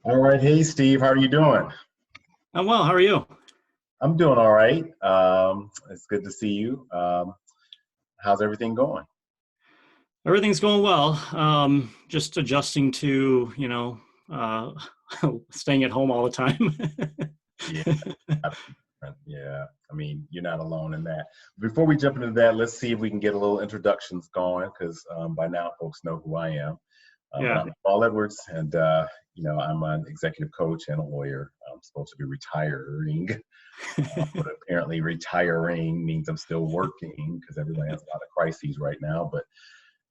All right. Hey, Steve, how are you doing? I'm well. How are you? I'm doing all right. It's good to see you. How's everything going? Everything's going well. Just adjusting to, uh, staying at home all the time. Yeah, gotta be different. Yeah. I mean, you're not alone in that. Before we jump into that, let's see if we can get a little introductions going because by now folks know who I am. But Yeah. I'm Paul Edwards, and I'm an executive coach and a lawyer. I'm supposed to be retiring, but apparently retiring means I'm still working because everybody has a lot of crises right now. But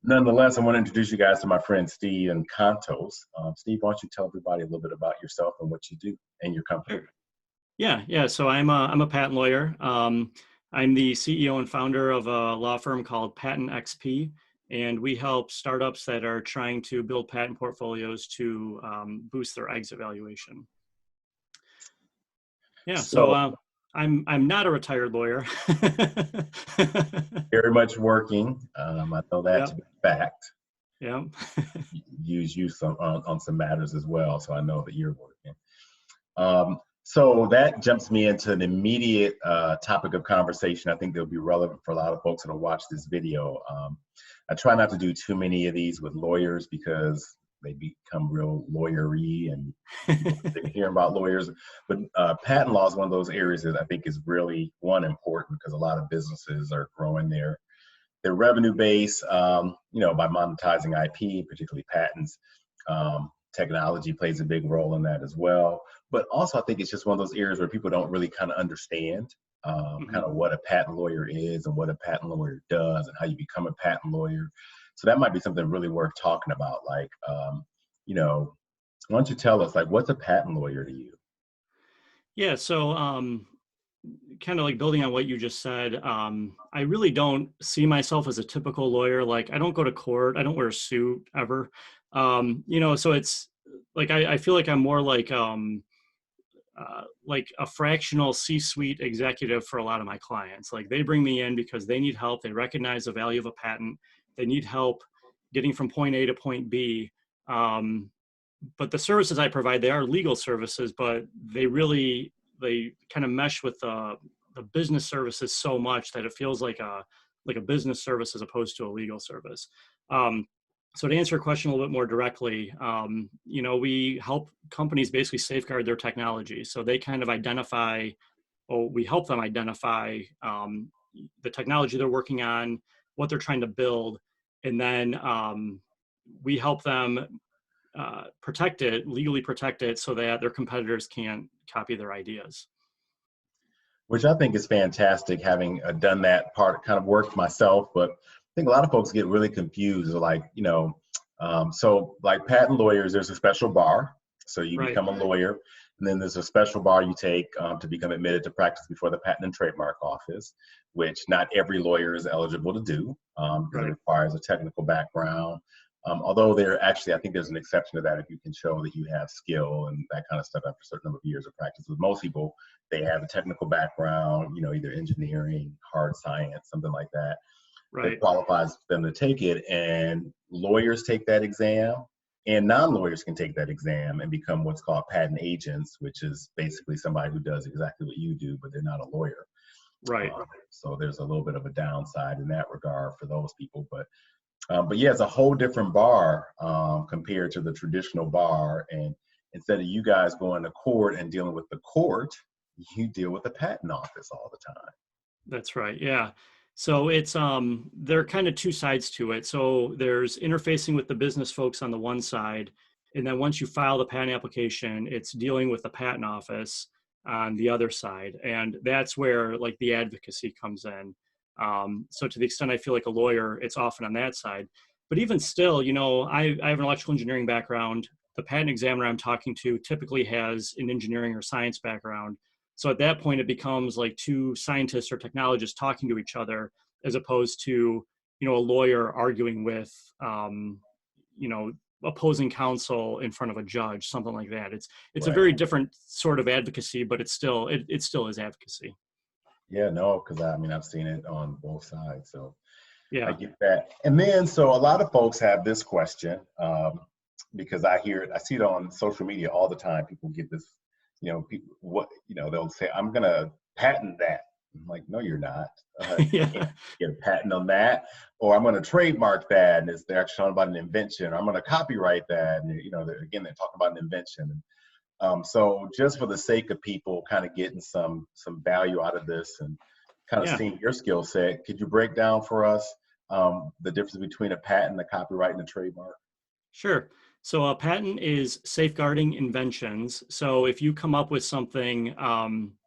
nonetheless, I want to introduce you guys to my friend Stephen Kontos. Steve, why don't you tell everybody a little bit about yourself and what you do and your company? Sure. Yeah. So I'm a patent lawyer. I'm the CEO and founder of a law firm called PatentXP, and we help startups that are trying to build patent portfolios to boost their exit valuation. Yeah. So So, I'm not a retired lawyer. very much working. I know that to Yep. be a fact. Yeah. Use you on some matters as well, so I know that you're working. So that jumps me into an immediate topic of conversation. I think that'll be relevant for a lot of folks that'll watch this video. I try not to do too many of these with lawyers because they become real lawyery and people hear about lawyers. But patent law is one of those areas that I think is really important because a lot of businesses are growing their revenue base, by monetizing IP, particularly patents. Technology plays a big role in that as well. But also, I think it's just one of those areas where people don't really kind of understand kind Mhm. of what a patent lawyer is and what a patent lawyer does and how you become a patent lawyer. So that might be something really worth talking about. Like, why don't you tell us, like, what's a patent lawyer to you? Yeah, so kind of like building on what you just said, I really don't see myself as a typical lawyer. Like, I don't go to court, I don't wear a suit ever. So it's like I feel like I'm more like a fractional C-suite executive for a lot of my clients. Like, they bring me in because they need help. They recognize the value of a patent. They need help getting from point A to point B. Um, but the services I provide, they are legal services, but they kind of mesh with the business services so much that it feels like a business service as opposed to a legal service. Um, so to answer your question a little bit more directly, we help companies basically safeguard their technology. So they kind of identify, or we help them identify the technology they're working on, what they're trying to build, and then we help them legally protect it so that their competitors can't copy their ideas. Which I think is fantastic, having done that part kind of work myself. But I think a lot of folks get really confused. Like, so like patent lawyers, there's a special bar. So you Right, become a lawyer, and then there's a special bar you take to become admitted to practice before the Patent and Trademark Office, which not every lawyer is eligible to do because it right, requires a technical background. Although I think there's an exception to that if you can show that you have skill and that kind of stuff after a certain number of years of practice. With most people, they have a technical background, either engineering, hard science, something like that, that right. qualifies them to take it. And lawyers take that exam, and non-lawyers can take that exam and become what's called patent agents, which is basically somebody who does exactly what you do, but they're not a lawyer. Right. So there's a little bit of a downside in that regard for those people. But yeah, it's a whole different bar compared to the traditional bar. And instead of you guys going to court and dealing with the court, you deal with the patent office all the time. That's right. Yeah. So it's there are kind of two sides to it. So there's interfacing with the business folks on the one side, and then once you file the patent application, it's dealing with the patent office on the other side, and that's where like the advocacy comes in. So to the extent I feel like a lawyer, it's often on that side. But even still, I have an electrical engineering background. The patent examiner I'm talking to typically has an engineering or science background. So at that point, it becomes like two scientists or technologists talking to each other, as opposed to, a lawyer arguing with, you know, opposing counsel in front of a judge, something like that. It's a Right. very different sort of advocacy, but it still is advocacy. Yeah, no, because I mean, I've seen it on both sides. So I Yeah. get that. And then, so a lot of folks have this question. because I hear it, I see it on social media all the time. People get this, people, they'll say, I'm going to patent that. I'm like, no, you're not. You can't Yeah. get a patent on that, or I'm going to trademark that. And they're actually talking about an invention. Or I'm going to copyright that. And, they're talking about an invention. So just for the sake of people kind of getting some value out of this and kind of Yeah. seeing your skill set, could you break down for us the difference between a patent, a copyright, and a trademark? Sure. So a patent is safeguarding inventions. So if you come up with something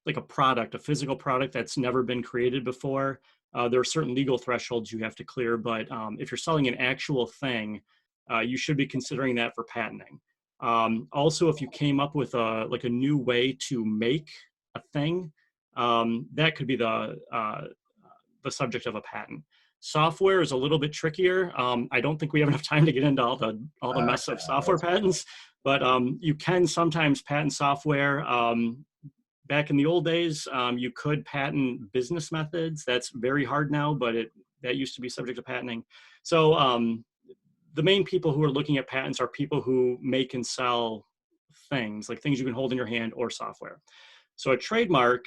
like a product, a physical product that's never been created before, there are certain legal thresholds you have to clear. But if you're selling an actual thing, you should be considering that for patenting. Also, if you came up with a new way to make a thing, that could be the subject of a patent. Software is a little bit trickier. I don't think we have enough time to get into all the mess of software patents, but you can sometimes patent software. Back in the old days, you could patent business methods. That's very hard now, but that used to be subject to patenting. So the main people who are looking at patents are people who make and sell things, like things you can hold in your hand or software. So a trademark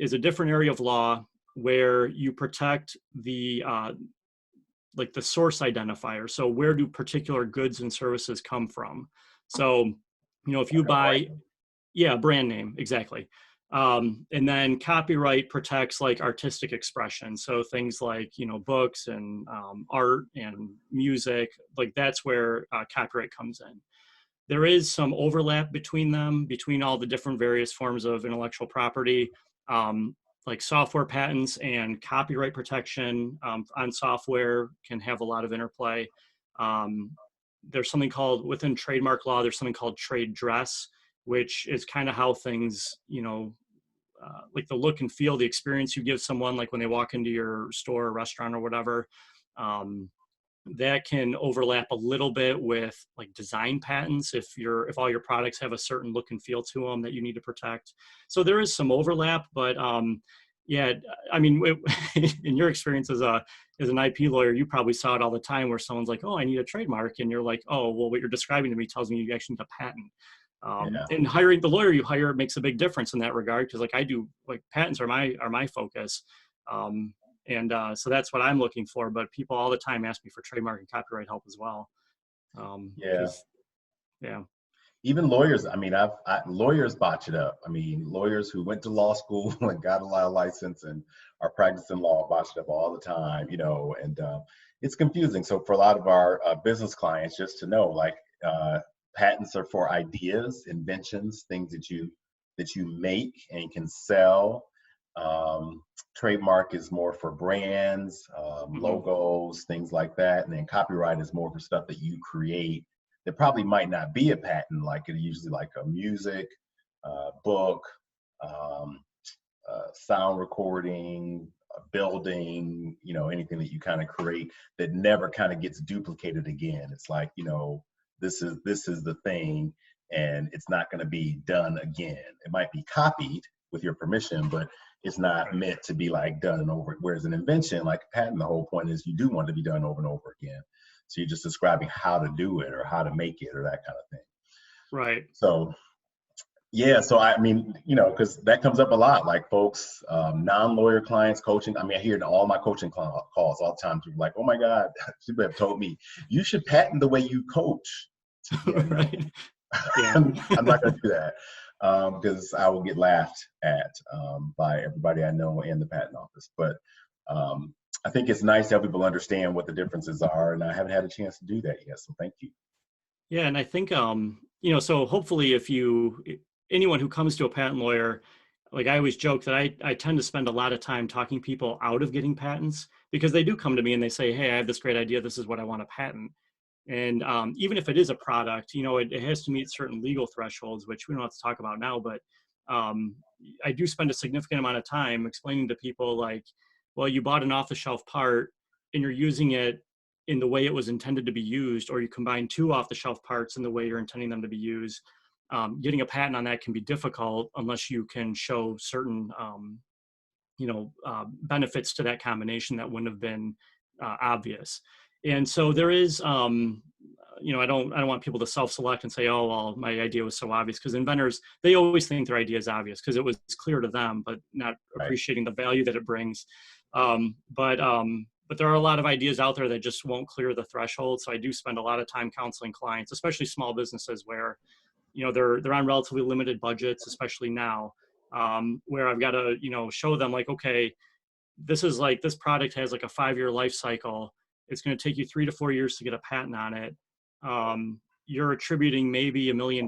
is a different area of law where you protect the source identifier. So where do particular goods and services come from? So, if you buy, yeah, brand name, exactly. And then copyright protects like artistic expression. So things like, books and art and music, like that's where copyright comes in. There is some overlap between them, between all the different various forms of intellectual property. Like software patents and copyright protection on software can have a lot of interplay. There's something called, within trademark law, there's something called trade dress, which is kind of how things, like the look and feel, the experience you give someone, like when they walk into your store or restaurant or whatever. That can overlap a little bit with like design patents if all your products have a certain look and feel to them that you need to protect. So there is some overlap, but yeah, I mean, in your experience as an IP lawyer, you probably saw it all the time where someone's like, "Oh, I need a trademark," and you're like, "Oh, well, what you're describing to me tells me you actually need a patent." Yeah. And hiring the lawyer you hire makes a big difference in that regard, because like I do, like patents are my focus. And so that's what I'm looking for. But people all the time ask me for trademark and copyright help as well. Yeah. Yeah. Even lawyers, I mean, lawyers botch it up. I mean, lawyers who went to law school and got a law license and are practicing law botch it up all the time, and it's confusing. So for a lot of our business clients, just to know, like patents are for ideas, inventions, things that you make and can sell. Trademark is more for brands, logos, things like that. And then copyright is more for stuff that you create that probably might not be a patent, like it usually like a music, book, sound recording, a building, anything that you kind of create that never kind of gets duplicated again. It's like, this is the thing, and it's not going to be done again. It might be copied with your permission, but it's not meant to be like done and over. Whereas an invention, like a patent, the whole point is you do want it to be done over and over again. So you're just describing how to do it or how to make it or that kind of thing. Right. So yeah, so I mean, because that comes up a lot, like folks, non-lawyer clients coaching. I mean, I hear it in all my coaching calls all the time. People are like, oh my God, people have told me, you should patent the way you coach. Yeah, no, Right. Yeah. I'm not going to do that because I will get laughed at by everybody I know in the patent office. But I think it's nice to help people understand what the differences are, and I haven't had a chance to do that yet. So thank you. Yeah, and I think so hopefully if anyone who comes to a patent lawyer, like I always joke that I tend to spend a lot of time talking people out of getting patents, because they do come to me and they say, hey, I have this great idea, this is what I want to patent. And even if it is a product, it has to meet certain legal thresholds, which we don't have to talk about now, but I do spend a significant amount of time explaining to people like, well, you bought an off-the-shelf part and you're using it in the way it was intended to be used, or you combine two off-the-shelf parts in the way you're intending them to be used. Getting a patent on that can be difficult unless you can show certain, benefits to that combination that wouldn't have been obvious. And so there is I don't want people to self-select and say, oh, well, my idea was so obvious, because inventors, they always think their idea is obvious because it was clear to them, but not Right. appreciating the value that it brings. But there are a lot of ideas out there that just won't clear the threshold. So I do spend a lot of time counseling clients, especially small businesses where, they're on relatively limited budgets, especially now, where I've got to, show them like, okay, this product has like a 5-year life cycle. It's going to take you 3 to 4 years to get a patent on it. You're attributing maybe $1 million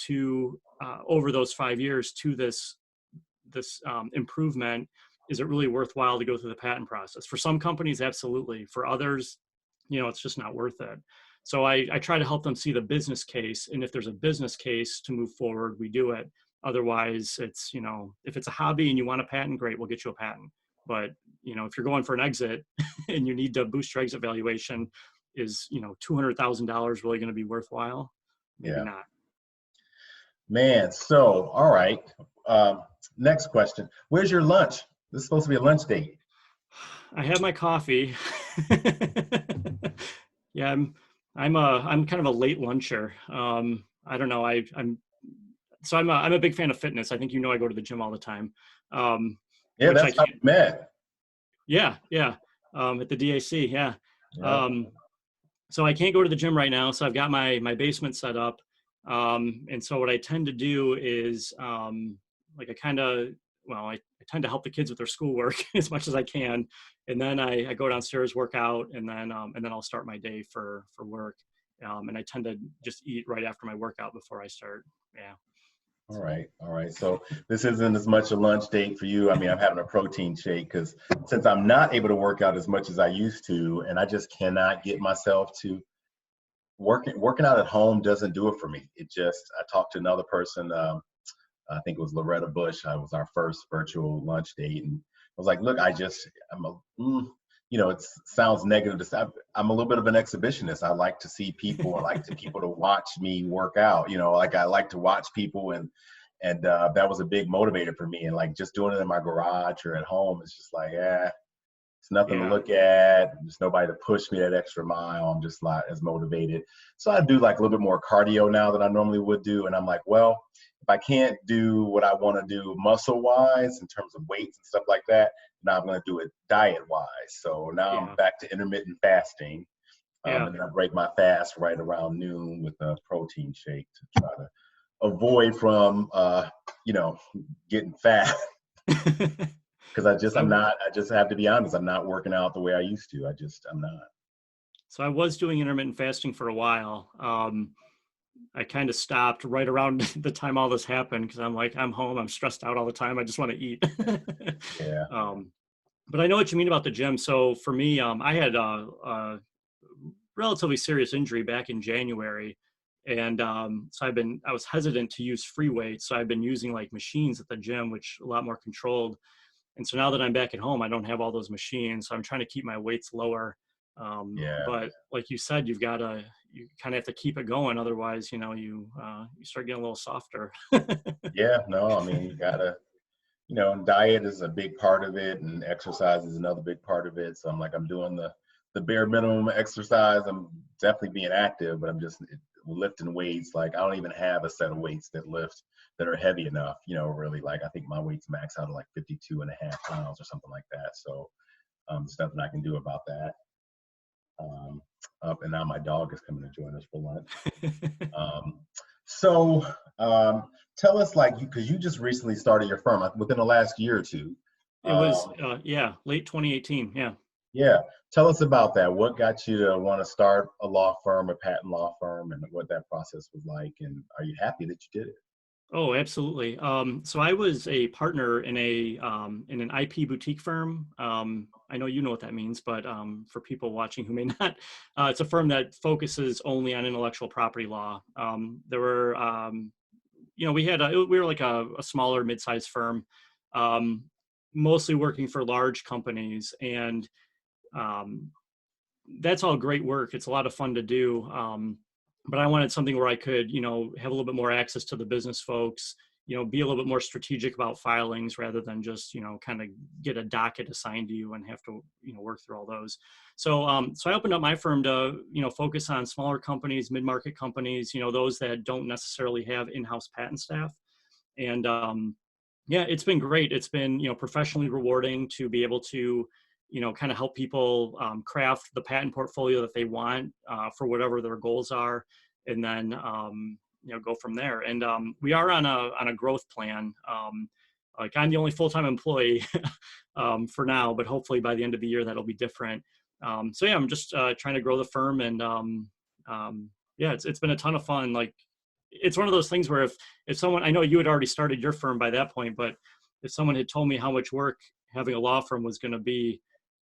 to over those 5 years to this improvement. Is it really worthwhile to go through the patent process? For some companies, absolutely. For others, it's just not worth it. So I try to help them see the business case. And if there's a business case to move forward, we do it. Otherwise, it's, if it's a hobby and you want a patent, great, we'll get you a patent. But, if you're going for an exit and you need to boost your exit valuation, is, $200,000 really going to be worthwhile? Maybe not. Man, so, all right. Next question. Where's your lunch? This is supposed to be a lunch date. I have my coffee. Yeah, I'm kind of a late luncher. I don't know. I'm a big fan of fitness. I think I go to the gym all the time. Yeah, that's how we met. Yeah. At the DAC, yeah. Yeah. So I can't go to the gym right now. So I've got my basement set up. And so what I tend to do is I tend to help the kids with their schoolwork as much as I can. And then I go downstairs, work out, and then I'll start my day for work. And I tend to just eat right after my workout before I start. Yeah. All right. So this isn't as much a lunch date for you. I mean, I'm having a protein shake because since I'm not able to work out as much as I used to, and I just cannot get myself to working out at home doesn't do it for me. I talked to another person, I think it was Loretta Bush. I was our first virtual lunch date, and I was like, look, it sounds negative to say. I'm a little bit of an exhibitionist. I like to see people. I like people to watch me work out. I like to watch people, and that was a big motivator for me. And like just doing it in my garage or at home, it's just like, it's nothing to look at. There's nobody to push me that extra mile. I'm just not as motivated. So I do like a little bit more cardio now than I normally would do. And I'm like, well, if I can't do what I want to do muscle wise in terms of weights and stuff like that, now I'm going to do it diet wise. So now I'm back to intermittent fasting. And then I break my fast right around noon with a protein shake to try to avoid from, getting fat. Because I just have to be honest, I'm not working out the way I used to. I'm not. So I was doing intermittent fasting for a while. I kind of stopped right around the time all this happened because I'm like, I'm home, I'm stressed out all the time. I just want to eat. Yeah. But I know what you mean about the gym. So for me, I had a relatively serious injury back in January. And so I was hesitant to use free weights. So I've been using like machines at the gym, which are a lot more controlled. And so now that I'm back at home, I don't have all those machines. So I'm trying to keep my weights lower. But like you said, you kind of have to keep it going. Otherwise, you start getting a little softer. Yeah, no, I mean, you gotta, diet is a big part of it and exercise is another big part of it. So I'm doing the bare minimum exercise. I'm definitely being active, but I'm just lifting weights. Like I don't even have a set of weights that are heavy enough, really. Like I think my weight's max out at like 52.5 pounds or something like that. So there's nothing I can do about that. And now my dog is coming to join us for lunch. So tell us, because you just recently started your firm within the last year or two. It was, late 2018. Yeah. Yeah. Tell us about that. What got you to want to start a law firm, a patent law firm, and what that process was like? And are you happy that you did it? Oh, absolutely. So I was a partner in an IP boutique firm. I know you know what that means, but for people watching who may not, it's a firm that focuses only on intellectual property law. There were, we were like a smaller mid-sized firm, mostly working for large companies, and that's all great work. It's a lot of fun to do. But I wanted something where I could, have a little bit more access to the business folks, be a little bit more strategic about filings rather than just, kind of get a docket assigned to you and have to, work through all those. So, so I opened up my firm to, focus on smaller companies, mid-market companies, those that don't necessarily have in-house patent staff. And yeah, it's been great. It's been, professionally rewarding to be able to, kind of help people craft the patent portfolio that they want for whatever their goals are. And then, go from there. And we are on a growth plan. Like I'm the only full-time employee for now, but hopefully by the end of the year, that'll be different. So yeah, I'm just trying to grow the firm, and yeah, it's been a ton of fun. Like it's one of those things where if someone, I know you had already started your firm by that point, but if someone had told me how much work having a law firm was going to be,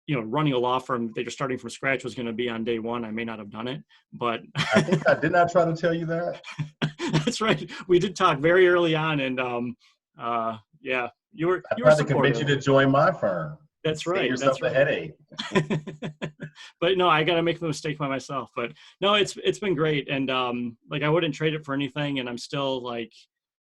running a law firm that you're starting from scratch was going to be on day one, I may not have done it, but I think I did not try to tell you that. That's right. We did talk very early on, and yeah, you were tried to supportive. convince you to join my firm. That's right. Save yourself That's a headache. But no, I got to make the mistake by myself. But no, it's been great, and like I wouldn't trade it for anything. And I'm still like,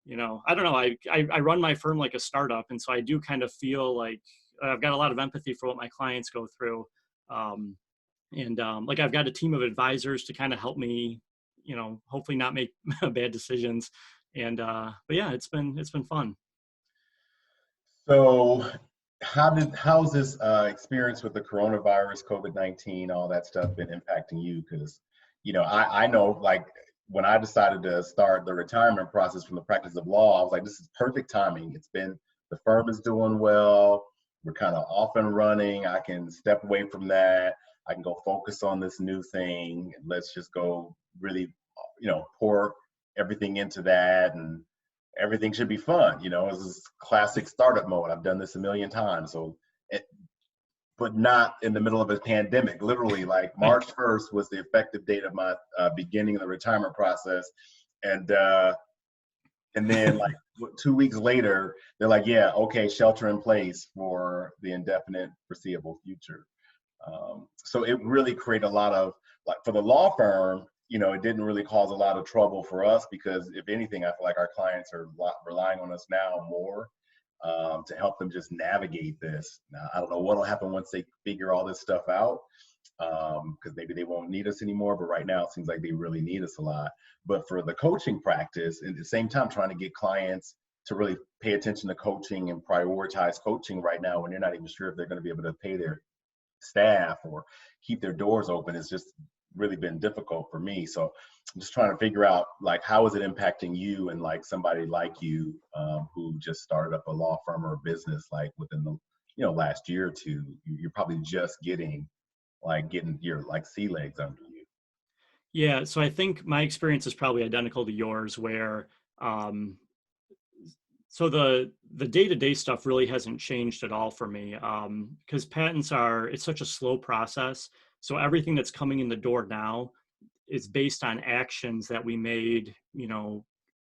I don't know. I run my firm like a startup, and so I do kind of feel like I've got a lot of empathy for what my clients go through, and like I've got a team of advisors to kind of help me, hopefully not make bad decisions. And but yeah, it's been fun. So how's this experience with the coronavirus, COVID-19, all that stuff been impacting you? Because, I know, like, when I decided to start the retirement process from the practice of law, I was like, this is perfect timing. The firm is doing well. We're kind of off and running. I can step away from that. I can go focus on this new thing. Let's just go really, pour everything into that, and everything should be fun. This is classic startup mode. I've done this a million times. So, but not in the middle of a pandemic. Literally, like March 1st was the effective date of my beginning of the retirement process, and then like 2 weeks later, they're like, yeah, okay, shelter in place for the indefinite foreseeable future. So it really created a lot of, like, for the law firm, it didn't really cause a lot of trouble for us, because if anything, I feel like our clients are relying on us now more to help them just navigate this. Now, I don't know what will happen once they figure all this stuff out, because maybe they won't need us anymore, but right now it seems like they really need us a lot. But for the coaching practice, at the same time, trying to get clients to really pay attention to coaching and prioritize coaching right now when they're not even sure if they're going to be able to pay their staff or keep their doors open, it's just really been difficult for me. So I'm just trying to figure out, like, how is it impacting you, and like somebody like you who just started up a law firm or a business, like within the last year or two. You're probably just getting your like sea legs under you. Yeah, so I think my experience is probably identical to yours, where so the day-to-day stuff really hasn't changed at all for me, because patents it's such a slow process. So everything that's coming in the door now is based on actions that we made,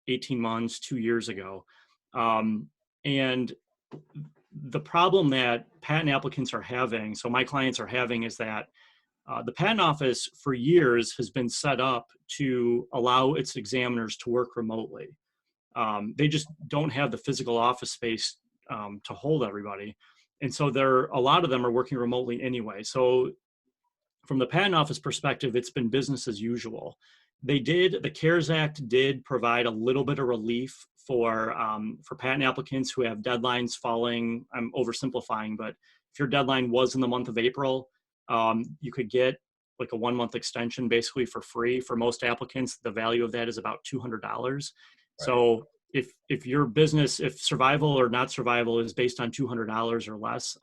18 months, 2 years ago. And the problem that patent applicants are having, so my clients are having, is that the patent office for years has been set up to allow its examiners to work remotely. They just don't have the physical office space to hold everybody. And so a lot of them are working remotely anyway. So from the patent office perspective, it's been business as usual. The CARES Act did provide a little bit of relief for patent applicants who have deadlines falling. I'm oversimplifying, but if your deadline was in the month of April, you could get like a 1-month extension basically for free. For most applicants, the value of that is about $200. Right. So if your business, if survival or not survival is based on $200 or less,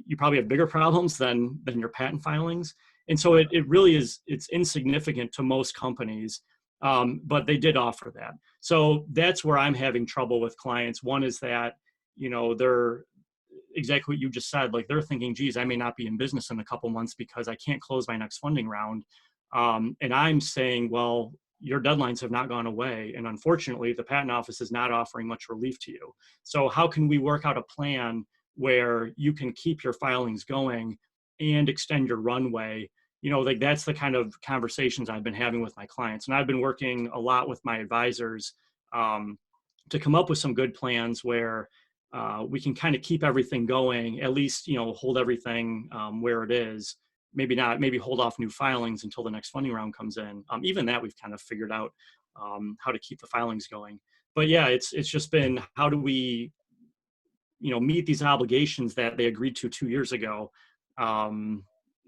you probably have bigger problems than your patent filings. And so it really is, it's insignificant to most companies, but they did offer that. So that's where I'm having trouble with clients. One is that, they're exactly what you just said, like they're thinking, geez, I may not be in business in a couple months because I can't close my next funding round. And I'm saying, well, your deadlines have not gone away. And unfortunately, the patent office is not offering much relief to you. So how can we work out a plan where you can keep your filings going and extend your runway? Like that's the kind of conversations I've been having with my clients. And I've been working a lot with my advisors to come up with some good plans where we can kind of keep everything going, at least, hold everything where it is. Maybe not, maybe hold off new filings until the next funding round comes in. Even that we've kind of figured out how to keep the filings going. But yeah, it's just been, how do we, meet these obligations that they agreed to 2 years ago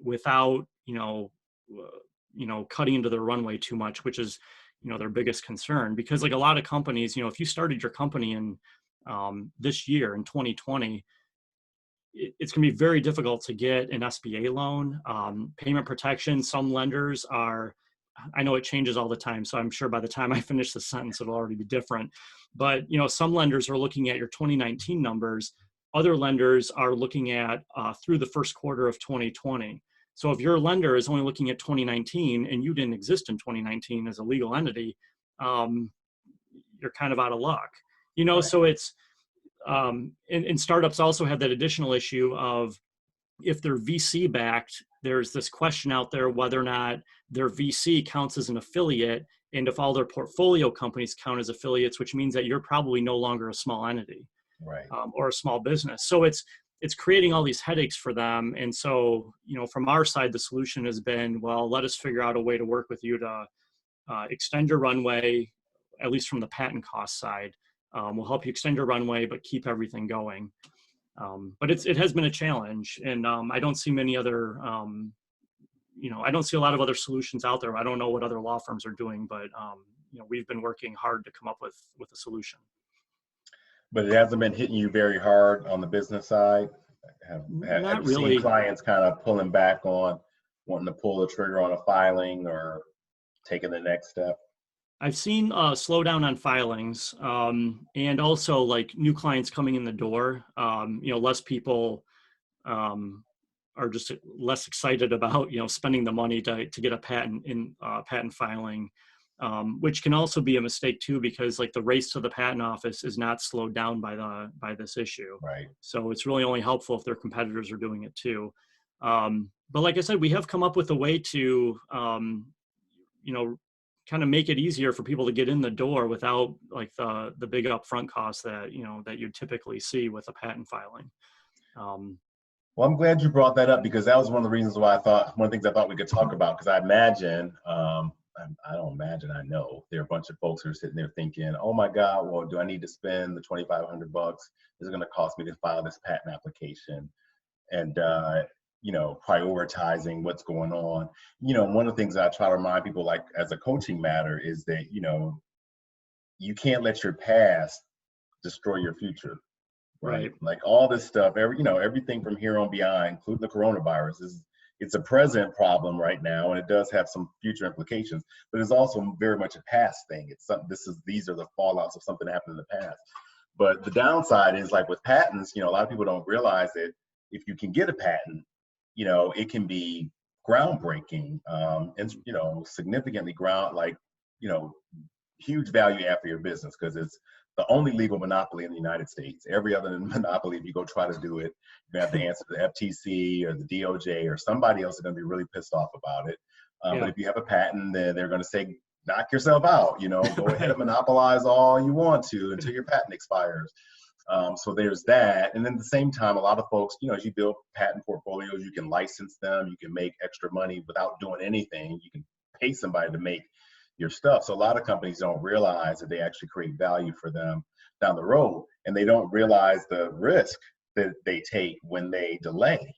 without, cutting into their runway too much, which is, their biggest concern. Because like a lot of companies, if you started your company in this year in 2020, it's going to be very difficult to get an SBA loan. Payment protection, some lenders are, I know it changes all the time, so I'm sure by the time I finish the sentence, it'll already be different. But, some lenders are looking at your 2019 numbers. Other lenders are looking at through the first quarter of 2020. So if your lender is only looking at 2019 and you didn't exist in 2019 as a legal entity, you're kind of out of luck. Right. So it's, and startups also have that additional issue of, if they're VC backed, there's this question out there whether or not their VC counts as an affiliate, and if all their portfolio companies count as affiliates, which means that you're probably no longer a small entity, Right. or a small business. So it's creating all these headaches for them. And so, from our side, the solution has been, well, let us figure out a way to work with you to extend your runway, at least from the patent cost side. We'll help you extend your runway, but keep everything going. But it has been a challenge, and I don't see many other, I don't see a lot of other solutions out there. I don't know what other law firms are doing, but we've been working hard to come up with a solution. But it hasn't been hitting you very hard on the business side. Have Not you seen really. clients kind of pulling back on wanting to pull the trigger on a filing or taking the next step? I've seen a slowdown on filings, and also like new clients coming in the door. Less people are just less excited about spending the money to get a patent in patent filing, which can also be a mistake too, because like the race to the patent office is not slowed down by this issue. Right. So it's really only helpful if their competitors are doing it too. But like I said, we have come up with a way to kind of make it easier for people to get in the door without like the big upfront costs that that you typically see with a patent filing. Well, I'm glad you brought that up, because that was one of the reasons why one of the things I thought we could talk about, because I imagine, I don't imagine, I know there are a bunch of folks who are sitting there thinking, oh my God, well, do I need to spend the $2,500? Is it going to cost me to file this patent application? And, prioritizing what's going on. One of the things I try to remind people, like as a coaching matter, is that, you can't let your past destroy your future. Right. Like all this stuff, everything from here on beyond, including the coronavirus, it's a present problem right now, and it does have some future implications, but it's also very much a past thing. It's something, these are the fallouts of something that happened in the past. But the downside is, like with patents, a lot of people don't realize that if you can get a patent, it can be groundbreaking, and significantly huge value add for your business, because it's the only legal monopoly in the United States. Every other monopoly, if you go try to do it, you have to answer to the FTC or the DOJ, or somebody else is going to be really pissed off about it. But if you have a patent, then they're going to say, knock yourself out, go ahead and monopolize all you want to until your patent expires. So there's that. And then at the same time, a lot of folks, as you build patent portfolios, you can license them, you can make extra money without doing anything. You can pay somebody to make your stuff. So a lot of companies don't realize that they actually create value for them down the road, and they don't realize the risk that they take when they delay.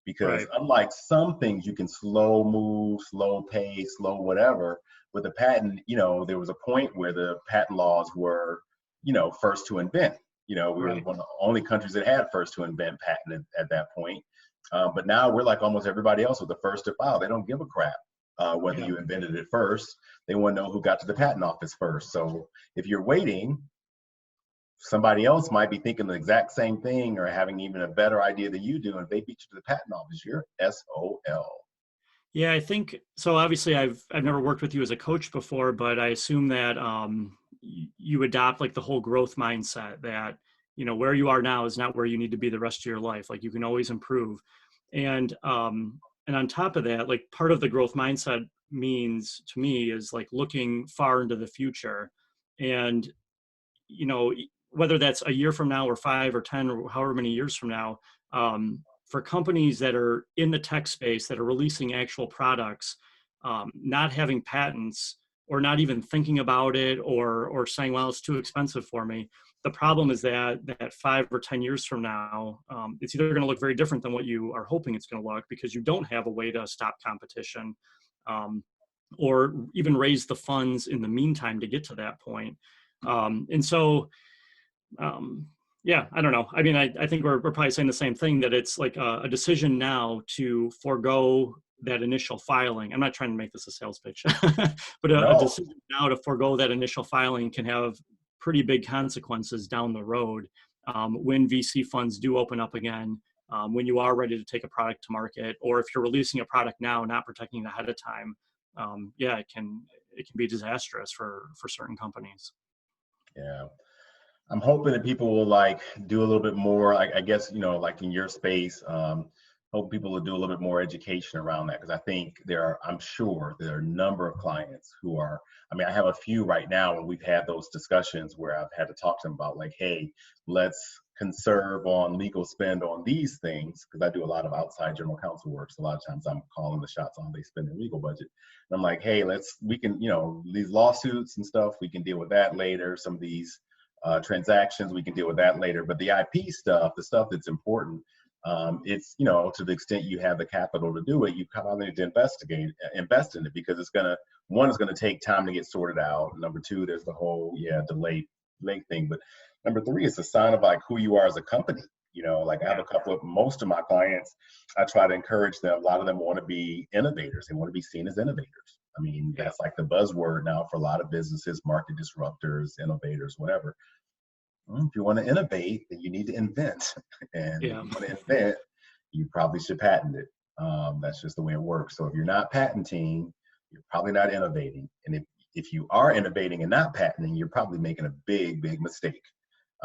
Because unlike some things, you can slow move, slow pace, slow whatever. With a patent, there was a point where the patent laws were, first to invent. We were one of the only countries that had first to invent patent at that point. But now we're like almost everybody else with the first to file. They don't give a crap whether you invented it first. They want to know who got to the patent office first. So if you're waiting, somebody else might be thinking the exact same thing or having even a better idea than you do. And if they beat you to the patent office, you're SOL. Yeah, I think so. Obviously, I've never worked with you as a coach before, but I assume that you adopt like the whole growth mindset that where you are now is not where you need to be the rest of your life. Like you can always improve, and on top of that, like part of the growth mindset means to me is like looking far into the future, and whether that's a year from now or 5 or 10 or however many years from now, for companies that are in the tech space that are releasing actual products, not having patents or not even thinking about it, or saying, well, it's too expensive for me. The problem is that 5 or 10 years from now, it's either going to look very different than what you are hoping it's going to look, because you don't have a way to stop competition, or even raise the funds in the meantime to get to that point. And so, yeah, I don't know. I mean, I think we're probably saying the same thing, that it's like a decision now to forego that initial filing. I'm not trying to make this a sales pitch, but a No. decision now to forego that initial filing can have pretty big consequences down the road, when VC funds do open up again, when you are ready to take a product to market, or if you're releasing a product now, not protecting it ahead of time. Yeah, it can be disastrous for certain companies. Yeah. I'm hoping that people will like do a little bit more, I guess, like in your space, hope people will do a little bit more education around that. Because I think I'm sure there are a number of clients who are, I mean, I have a few right now, and we've had those discussions where I've had to talk to them about like, hey, let's conserve on legal spend on these things. Because I do a lot of outside general counsel work. So a lot of times I'm calling the shots on they spend their legal budget. And I'm like, hey, we can, these lawsuits and stuff, we can deal with that later. Some of these transactions, we can deal with that later. But the IP stuff, the stuff that's important, it's, to the extent you have the capital to do it, you kind of need to invest in it, because it's it's going to take time to get sorted out. Number two, there's the whole, delay thing. But number three, it's a sign of like who you are as a company. Like I have most of my clients, I try to encourage them. A lot of them want to be innovators. They want to be seen as innovators. I mean, that's like the buzzword now for a lot of businesses: market disruptors, innovators, whatever. If you want to innovate, then you need to invent. And if you want to invent, you probably should patent it. That's just the way it works. So if you're not patenting, you're probably not innovating. And if you are innovating and not patenting, you're probably making a big, big mistake.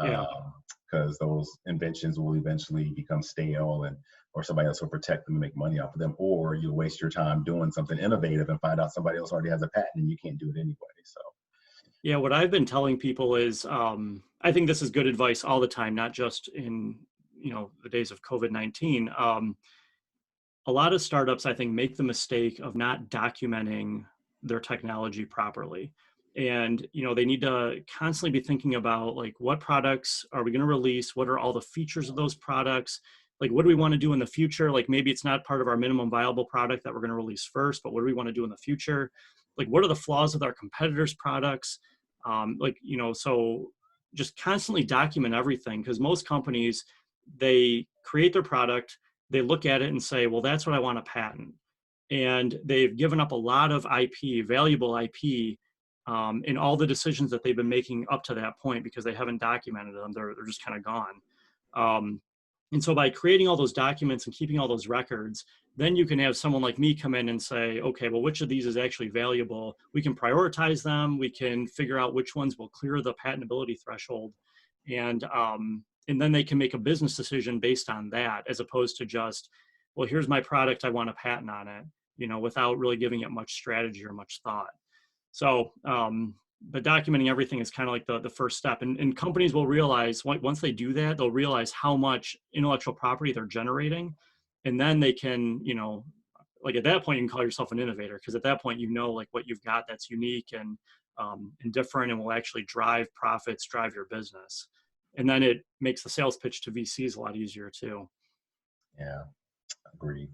Because those inventions will eventually become stale, or somebody else will protect them and make money off of them, or you'll waste your time doing something innovative and find out somebody else already has a patent and you can't do it anyway. So yeah, what I've been telling people is, I think this is good advice all the time, not just in the days of COVID-19. A lot of startups, I think, make the mistake of not documenting their technology properly. And, they need to constantly be thinking about like, what products are we going to release? What are all the features of those products? Like, what do we want to do in the future? Like, maybe it's not part of our minimum viable product that we're going to release first, but what do we want to do in the future? Like, what are the flaws with our competitors' products? So just constantly document everything, because most companies, they create their product, they look at it and say, well, that's what I want to patent. And they've given up a lot of IP, valuable IP, in all the decisions that they've been making up to that point, because they haven't documented them. They're just kind of gone. And so by creating all those documents and keeping all those records, then you can have someone like me come in and say, okay, well, which of these is actually valuable? We can prioritize them. We can figure out which ones will clear the patentability threshold. And then they can make a business decision based on that, as opposed to just, well, here's my product, I want a patent on it, without really giving it much strategy or much thought. So, but documenting everything is kind of like the first step. And companies will realize, once they do that, they'll realize how much intellectual property they're generating. And then they can, like at that point, you can call yourself an innovator, because at that point, like what you've got that's unique and different, and will actually drive profits, drive your business. And then it makes the sales pitch to VCs a lot easier too. Yeah, agreed.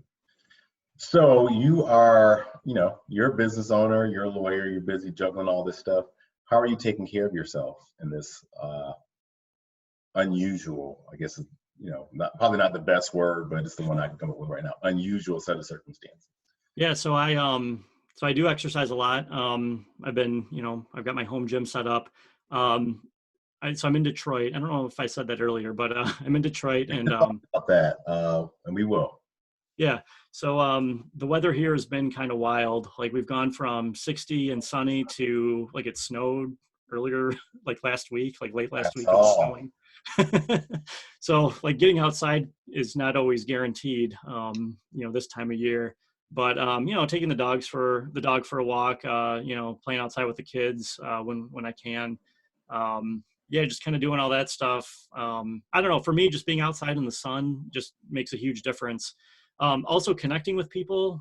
So you are, you're a business owner, you're a lawyer, you're busy juggling all this stuff. How are you taking care of yourself in this unusual, I guess, probably not the best word, but it's the one I can come up with right now, unusual set of circumstances? Yeah, so I do exercise a lot. I've got my home gym set up. So I'm in Detroit. I don't know if I said that earlier, but I'm in Detroit, and about that, and we will. Yeah. So the weather here has been kind of wild. Like we've gone from 60 and sunny to like it snowed earlier, like last week, like late last week it was snowing. So like getting outside is not always guaranteed, this time of year. But taking the dog for a walk, playing outside with the kids when I can. yeah, just kind of doing all that stuff. I don't know, for me, just being outside in the sun just makes a huge difference. Also connecting with people.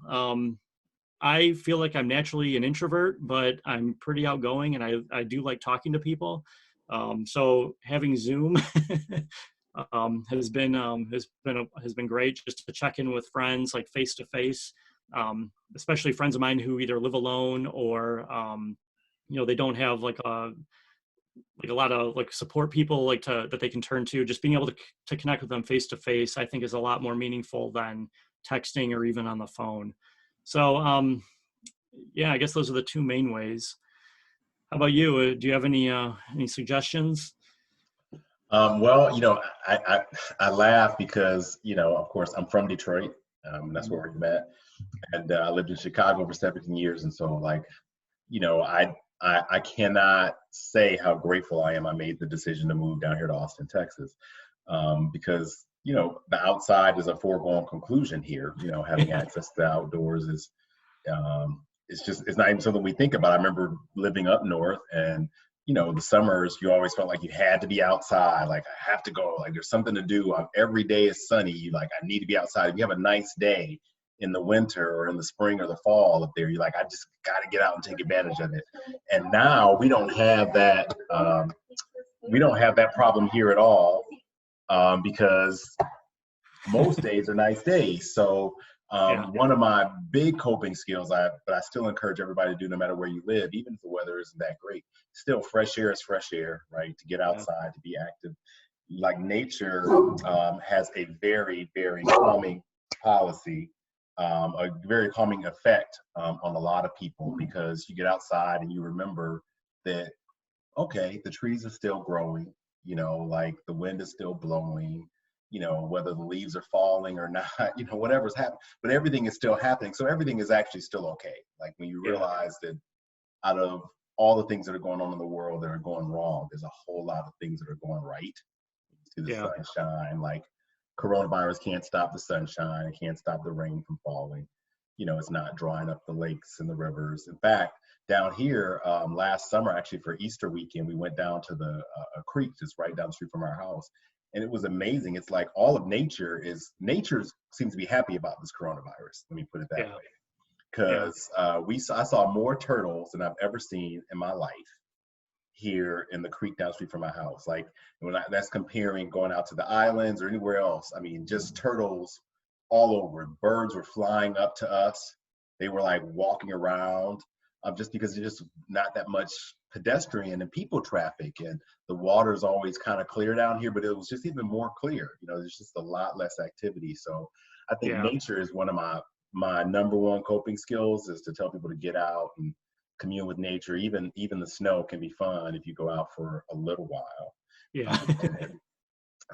I feel like I'm naturally an introvert, but I'm pretty outgoing and I do like talking to people. So having Zoom has been great, just to check in with friends like face to face, especially friends of mine who either live alone or they don't have like a lot of like support people like that they can turn to. Just being able to connect with them face to face, I think, is a lot more meaningful than texting or even on the phone. So yeah, I guess those are the two main ways. How about you? Do you have any suggestions? Well, I laugh because, of course, I'm from Detroit. That's where we met. And I lived in Chicago for 17 years. And so, like, I cannot say how grateful I am I made the decision to move down here to Austin, Texas, because, the outside is a foregone conclusion here. Having access to the outdoors is, it's not even something we think about. I remember living up north, and the summers, you always felt like you had to be outside. Like, I have to go. Like, there's something to do. Every day is sunny. You like, I need to be outside. If you have a nice day in the winter or in the spring or the fall up there, you're like, I just got to get out and take advantage of it. And now we don't have that. We don't have that problem here at all, because most days are nice days. So Yeah, one of my big coping skills, but I still encourage everybody to do, no matter where you live, even if the weather isn't that great, still fresh air is fresh air, right? To get yeah, outside, to be active. Like, nature has a very, very calming policy, a very calming effect on a lot of people, because you get outside and you remember that, okay, the trees are still growing, like the wind is still blowing, whether the leaves are falling or not, whatever's happening, but everything is still happening. So everything is actually still okay. Like, when you yeah, realize that out of all the things that are going on in the world that are going wrong, there's a whole lot of things that are going right. See the yeah, sunshine, like coronavirus can't stop the sunshine, it can't stop the rain from falling. It's not drying up the lakes and the rivers. In fact, down here, last summer, actually for Easter weekend, we went down to a creek just right down the street from our house, and it was amazing. It's like all of nature seems to be happy about this coronavirus. Let me put it that yeah, way, yeah, because I saw more turtles than I've ever seen in my life here in the creek down the street from my house. Like, that's comparing going out to the islands or anywhere else. I mean, just turtles all over. Birds were flying up to us. They were like walking around, just because there's just not that much pedestrian and people traffic, and the water is always kind of clear down here, but it was just even more clear. There's just a lot less activity. So I think yeah, nature is one of my number one coping skills, is to tell people to get out and commune with nature. Even the snow can be fun if you go out for a little while. yeah,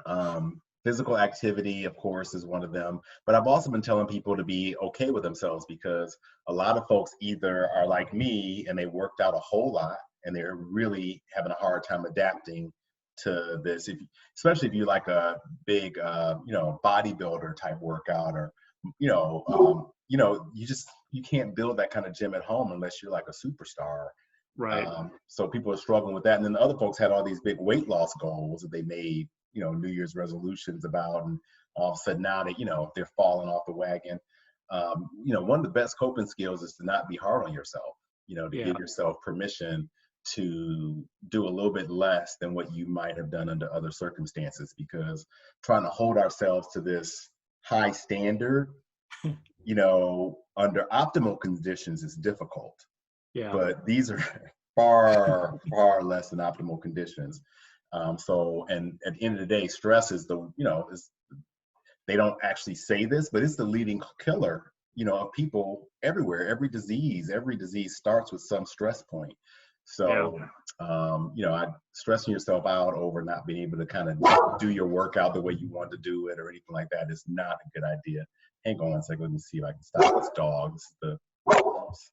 And physical activity, of course, is one of them. But I've also been telling people to be okay with themselves, because a lot of folks either are like me and they worked out a whole lot and they're really having a hard time adapting to this. Especially if you like a big, bodybuilder type workout, or you can't build that kind of gym at home unless you're like a superstar. right, So people are struggling with that. And then the other folks had all these big weight loss goals that they made, New Year's resolutions about, and all of a sudden now they're falling off the wagon. One of the best coping skills is to not be hard on yourself, to yeah, give yourself permission to do a little bit less than what you might have done under other circumstances, because trying to hold ourselves to this high standard, under optimal conditions is difficult, yeah, but these are far, far less than optimal conditions. And at the end of the day, stress is they don't actually say this, but it's the leading killer, of people everywhere. Every disease starts with some stress point. yeah. So, stressing yourself out over not being able to kind of do your workout the way you want to do it or anything like that is not a good idea. Hang on one second. Let me see if I can stop this dog. This is oops,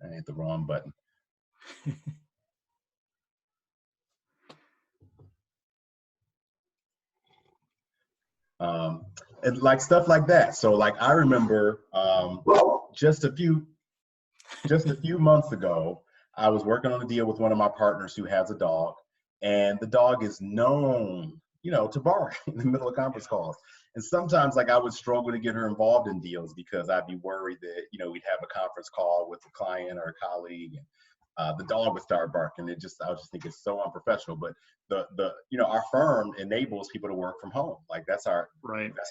I hit the wrong button. And like stuff like that. So like I remember just a few months ago, I was working on a deal with one of my partners who has a dog, and the dog is known, to bark in the middle of conference calls. And sometimes, like, I would struggle to get her involved in deals because I'd be worried that, we'd have a conference call with a client or a colleague, and the dog would start barking. I would just think it's so unprofessional. But our firm enables people to work from home. Like, that's how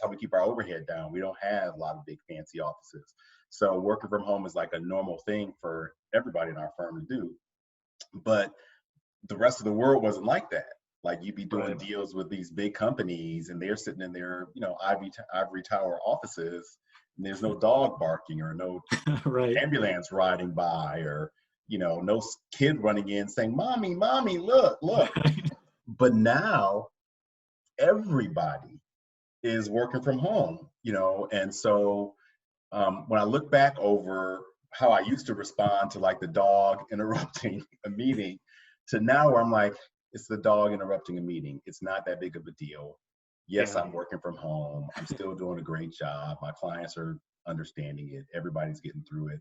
we keep our overhead down. We don't have a lot of big fancy offices. So working from home is like a normal thing for everybody in our firm to do. But the rest of the world wasn't like that. Like, you'd be doing deals with these big companies, and they're sitting in their, ivory tower offices, and there's no dog barking or no ambulance riding by, or, no kid running in saying, "Mommy, mommy, look." But now everybody is working from home, and so when I look back over how I used to respond to, like, the dog interrupting a meeting, to now where I'm like, it's the dog interrupting a meeting. It's not that big of a deal. Yes, I'm working from home. I'm still doing a great job. My clients are understanding it. Everybody's getting through it.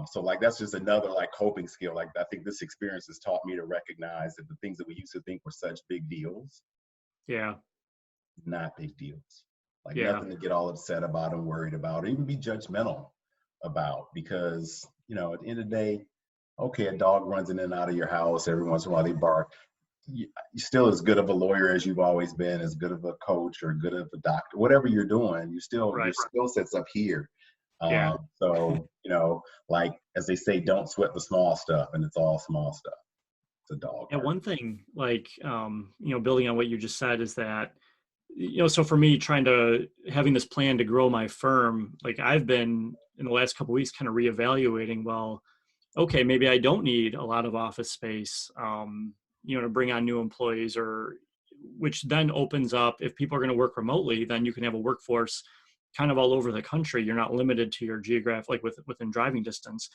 So, like, that's just another, like, coping skill. Like, I think this experience has taught me to recognize that the things that we used to think were such big deals, not big deals. Like, nothing to get all upset about and worried about, or even be judgmental about, because, at the end of the day, okay, a dog runs in and out of your house every once in a while, they bark. You're still as good of a lawyer as you've always been, as good of a coach or good of a doctor, whatever you're doing, your skill set's up here. So, like, as they say, don't sweat the small stuff, and it's all small stuff. It's a dog. And one thing, like, building on what you just said, is that, so for me, having this plan to grow my firm, like, I've been in the last couple of weeks kind of reevaluating, well, okay, maybe I don't need a lot of office space, to bring on new employees, which then opens up, if people are going to work remotely, then you can have a workforce kind of all over the country. You're not limited to your geographic, like within driving distance.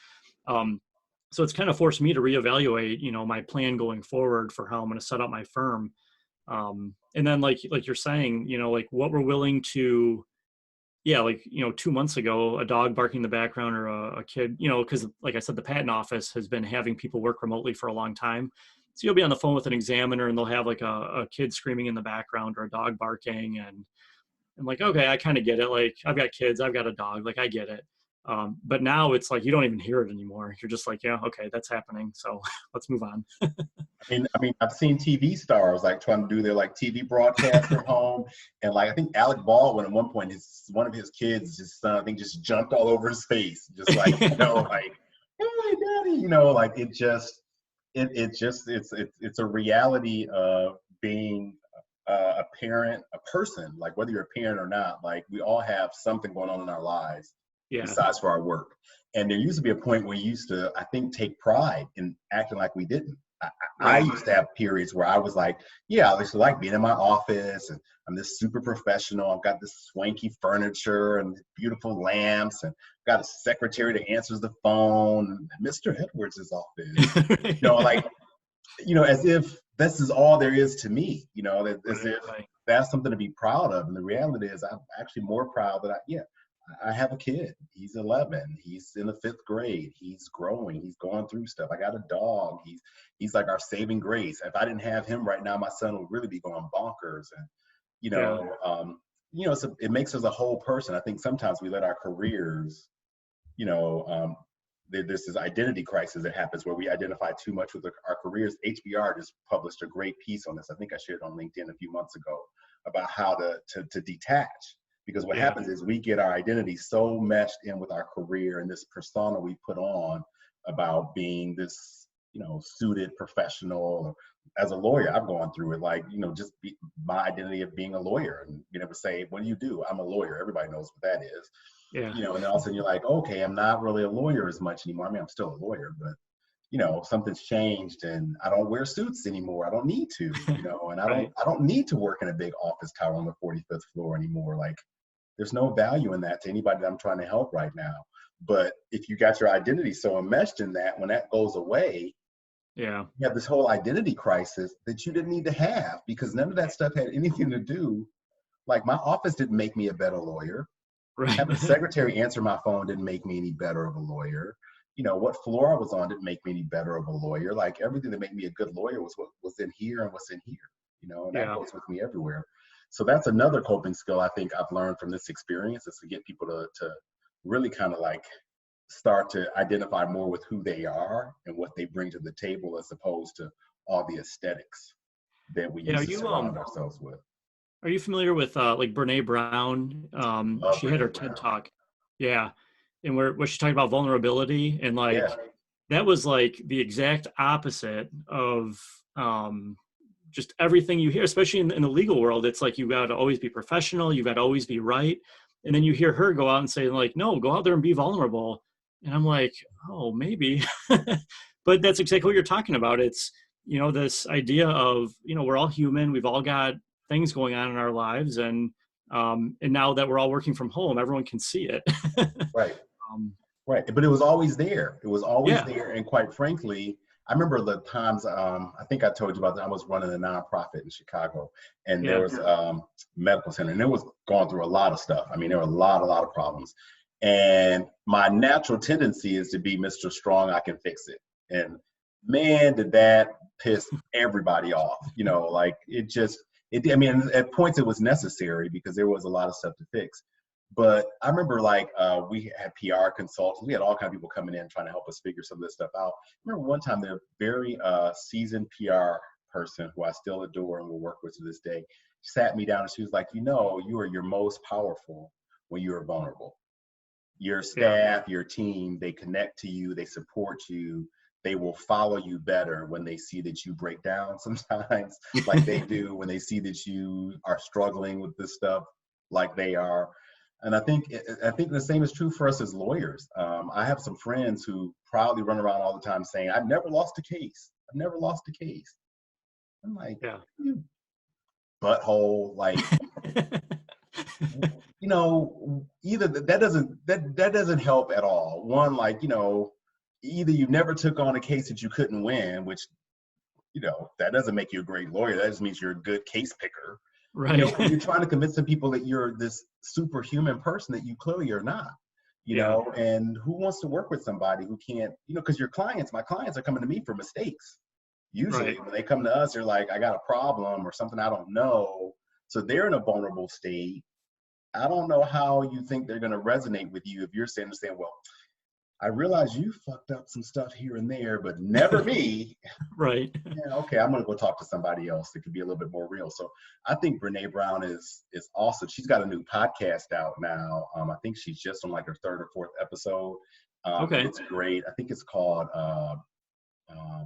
So it's kind of forced me to reevaluate, my plan going forward for how I'm going to set up my firm. And then like you're saying, like, what we're willing to, 2 months ago, a dog barking in the background, or a kid, because, like I said, the patent office has been having people work remotely for a long time. So you'll be on the phone with an examiner, and they'll have, like, a kid screaming in the background, or a dog barking. And I'm like, okay, I kind of get it. Like, I've got kids, I've got a dog, like, I get it. But now it's like, you don't even hear it anymore. You're just like, yeah, okay, that's happening. So let's move on. I mean, I've seen TV stars, like, trying to do their, like, TV broadcast from home. And, like, I think Alec Baldwin, at one point, one of his kids, his son, I think, just jumped all over his face. Just like, like, hey, daddy, like, it's a reality of being a parent, a person, like, whether you're a parent or not, like, we all have something going on in our lives besides for our work. And there used to be a point where you used to, I think, take pride in acting like we didn't. I used to have periods where I was like, I used to like being in my office, and I'm this super professional. I've got this swanky furniture and beautiful lamps, and got a secretary that answers the phone, Mr. Edwards' office, like, as if this is all there is to me, as if that's something to be proud of. And the reality is, I'm actually more proud that I have a kid. He's 11. He's in the 5th grade. He's growing. He's going through stuff. I got a dog. He's like our saving grace. If I didn't have him right now, my son would really be going bonkers. And, so it makes us a whole person. I think sometimes we let our careers, there's this identity crisis that happens where we identify too much with our careers. HBR just published a great piece on this. I think I shared it on LinkedIn a few months ago, about how to detach. Because what happens is, we get our identity so meshed in with our career and this persona we put on about being this, suited professional. As a lawyer, I've gone through it, like, just my identity of being a lawyer, and being able to say, what do you do? I'm a lawyer. Everybody knows what that is. And then all of a sudden you're like, okay, I'm not really a lawyer as much anymore. I mean, I'm still a lawyer, but something's changed, and I don't wear suits anymore. I don't need to, and I don't need to work in a big office tower on the 45th floor anymore. Like, there's no value in that to anybody that I'm trying to help right now. But if you got your identity so enmeshed in that, when that goes away, you have this whole identity crisis that you didn't need to have, because none of that stuff had anything to do. Like, my office didn't make me a better lawyer. Having a secretary answer my phone didn't make me any better of a lawyer. what floor I was on didn't make me any better of a lawyer. Like everything that made me a good lawyer was what was in here and what's in here, and that Yeah. goes with me everywhere. So that's another coping skill I think I've learned from this experience, is to get people to really kind of like start to identify more with who they are and what they bring to the table, as opposed to all the aesthetics that we Yeah. used to surround ourselves with. Are you familiar with like Brene Brown? Love She had her Brene TED Brown. Talk. Yeah. And where she talked about vulnerability, and like Yeah, that was like the exact opposite of just everything you hear, especially in the legal world. It's like you got to always be professional, you got to always be right. And then you hear her go out and say like, no, go out there and be vulnerable. And I'm like, oh, maybe. But that's exactly what you're talking about. It's, this idea of, we're all human. We've all got things going on in our lives. And now that we're all working from home, everyone can see it. right. um, Right, but it was always there. It was always yeah. there, and quite frankly, I remember the times. I think I told you about that. I was running a nonprofit in Chicago, and there Yeah. was medical center, and it was going through a lot of stuff. I mean, there were a lot of problems, and my natural tendency is to be Mr. Strong. I can fix it, and man, did that piss everybody off. Like it just. I mean, at points it was necessary because there was a lot of stuff to fix. But I remember we had PR consultants. We had all kinds of people coming in trying to help us figure some of this stuff out. I remember one time their very seasoned PR person, who I still adore and will work with to this day, sat me down and she was like, you are your most powerful when you are vulnerable. Your Yeah. staff, your team, they connect to you, they support you, they will follow you better when they see that you break down sometimes, like they do when they see that you are struggling with this stuff like they are. And I think the same is true for us as lawyers. I have some friends who proudly run around all the time saying, "I've never lost a case. I've never lost a case." I'm like, Yeah. you butthole, like, either that doesn't help at all. One, like, either you never took on a case that you couldn't win, which that doesn't make you a great lawyer. That just means you're a good case picker. Right. You're trying to convince the people that you're this superhuman person that you clearly are not. Yeah. And who wants to work with somebody who can't, because my clients are coming to me for mistakes. Usually Right. when they come to us, they're like, I got a problem or something I don't know. So they're in a vulnerable state. I don't know how you think they're going to resonate with you if you're saying, well, I realize you fucked up some stuff here and there, but never me. Right. Yeah, okay, I'm gonna go talk to somebody else that could be a little bit more real. So I think Brene Brown is awesome. She's got a new podcast out now. I think she's just on like her third or fourth episode. And Okay. it's great. I think it's called I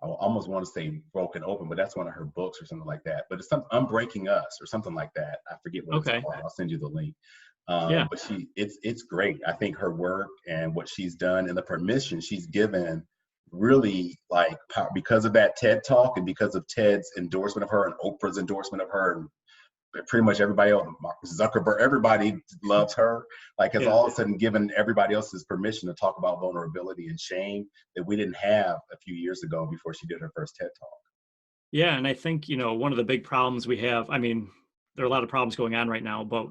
almost want to say Broken Open, but that's one of her books or something like that. But it's some Unbreaking Us or something like that. I forget what it's Okay. called. I'll send you the link. Yeah. But it's great. I think her work and what she's done and the permission she's given really because of that TED talk and because of Ted's endorsement of her and Oprah's endorsement of her and pretty much everybody else, Mark Zuckerberg, everybody loves her, has Yeah. all of a sudden given everybody else's permission to talk about vulnerability and shame that we didn't have a few years ago before she did her first TED talk. Yeah. And I think, one of the big problems we have, I mean, there are a lot of problems going on right now, but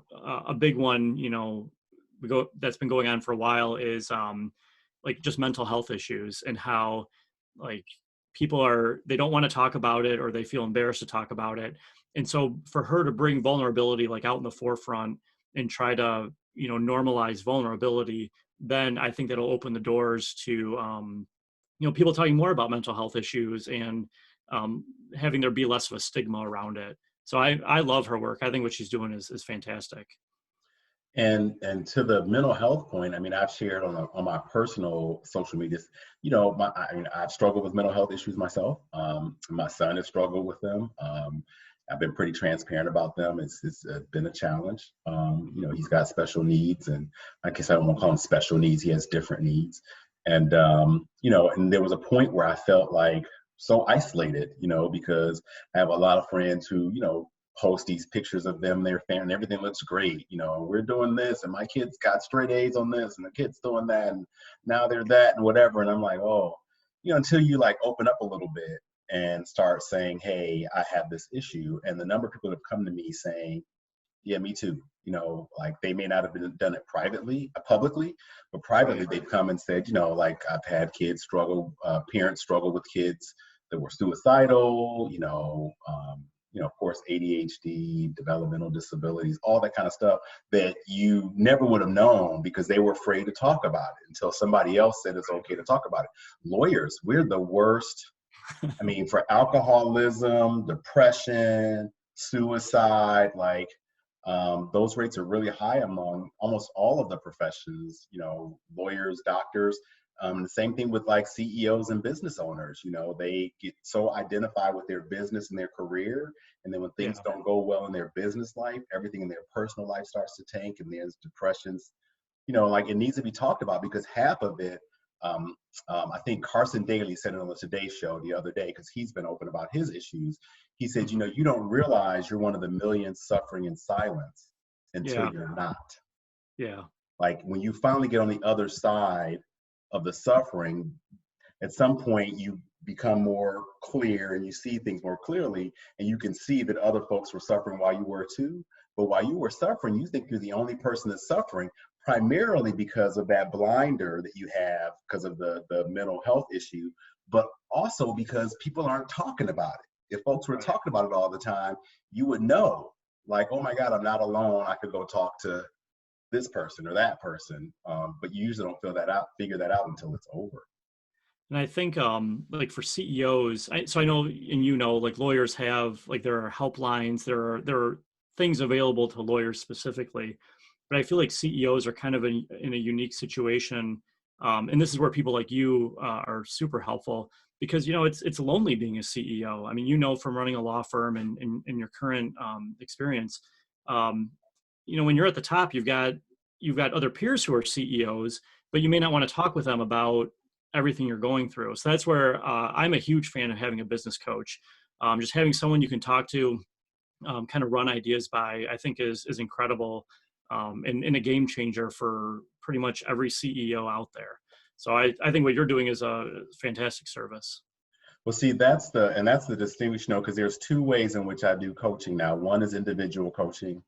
a big one, that's been going on for a while is like just mental health issues, and how like they don't want to talk about it, or they feel embarrassed to talk about it. And so for her to bring vulnerability like out in the forefront and try to, normalize vulnerability, then I think that'll open the doors to, people talking more about mental health issues, and having there be less of a stigma around it. So I love her work. I think what she's doing is fantastic. And to the mental health point, I mean, I've shared on my personal social medias, I've struggled with mental health issues myself. My son has struggled with them. I've been pretty transparent about them. It's been a challenge. He's got special needs, and I guess I don't want to call him special needs. He has different needs. And, and there was a point where I felt like so isolated, because I have a lot of friends who, post these pictures of them, their family, and everything looks great. We're doing this, and my kids got straight A's on this, and the kids doing that, and now they're that, and whatever. And I'm like, oh, until you open up a little bit and start saying, hey, I have this issue. And the number of people that have come to me saying, yeah, me too. like they may not have done it publicly, but privately they've come and said, like I've had kids struggle, parents struggle with kids that were suicidal, of course, ADHD, developmental disabilities, all that kind of stuff that you never would have known because they were afraid to talk about it until somebody else said it's okay to talk about it. Lawyers, we're the worst. I mean, for alcoholism, depression, suicide, like those rates are really high among almost all of the professions, lawyers, doctors. The same thing with like CEOs and business owners, they get so identified with their business and their career. And then when things don't go well in their business life, everything in their personal life starts to tank, and there's depressions, like it needs to be talked about because half of it, I think Carson Daly said it on the Today Show the other day, because he's been open about his issues. He said, you don't realize you're one of the millions suffering in silence until you're not. Yeah. Like when you finally get on the other side of the suffering, at some point you become more clear and you see things more clearly, and you can see that other folks were suffering while you were too. But while you were suffering, you think you're the only person that's suffering, primarily because of that blinder that you have because of the mental health issue, but also because people aren't talking about it. If folks were talking about it all the time, you would know, like, oh my God, I'm not alone. I could go talk to this person or that person, but you usually don't figure that out until it's over. And I think like for CEOs, so I know, and like lawyers have, like there are helplines, there are things available to lawyers specifically, but I feel like CEOs are kind of in a unique situation. And this is where people like you are super helpful, because, it's lonely being a CEO. I mean, from running a law firm and in your current experience, when you're at the top, you've got other peers who are CEOs, but you may not want to talk with them about everything you're going through. So that's where I'm a huge fan of having a business coach. Just having someone you can talk to, kind of run ideas by, I think is incredible, and a game changer for pretty much every CEO out there. So I think what you're doing is a fantastic service. Well, see, that's the distinction, because there's two ways in which I do coaching now. One is individual coaching,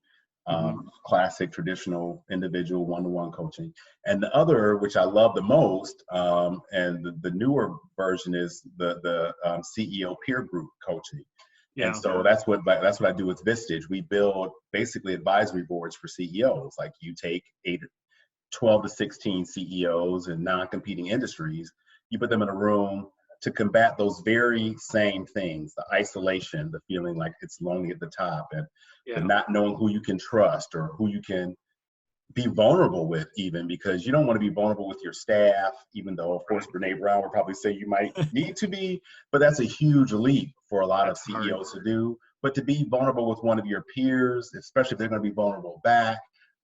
classic traditional individual one-to-one coaching, and the other, which I love the most, and the newer version, is the CEO peer group coaching. And so that's what I do with Vistage. We build basically advisory boards for CEOs. Like you take 12 to 16 CEOs in non-competing industries, you put them in a room to combat those very same things: the isolation, the feeling like it's lonely at the top, and the not knowing who you can trust or who you can be vulnerable with, even because you don't want to be vulnerable with your staff, even though, of course, Brene Brown would probably say you might need to be, but that's a huge leap for a lot of CEOs to do. But to be vulnerable with one of your peers, especially if they're going to be vulnerable back,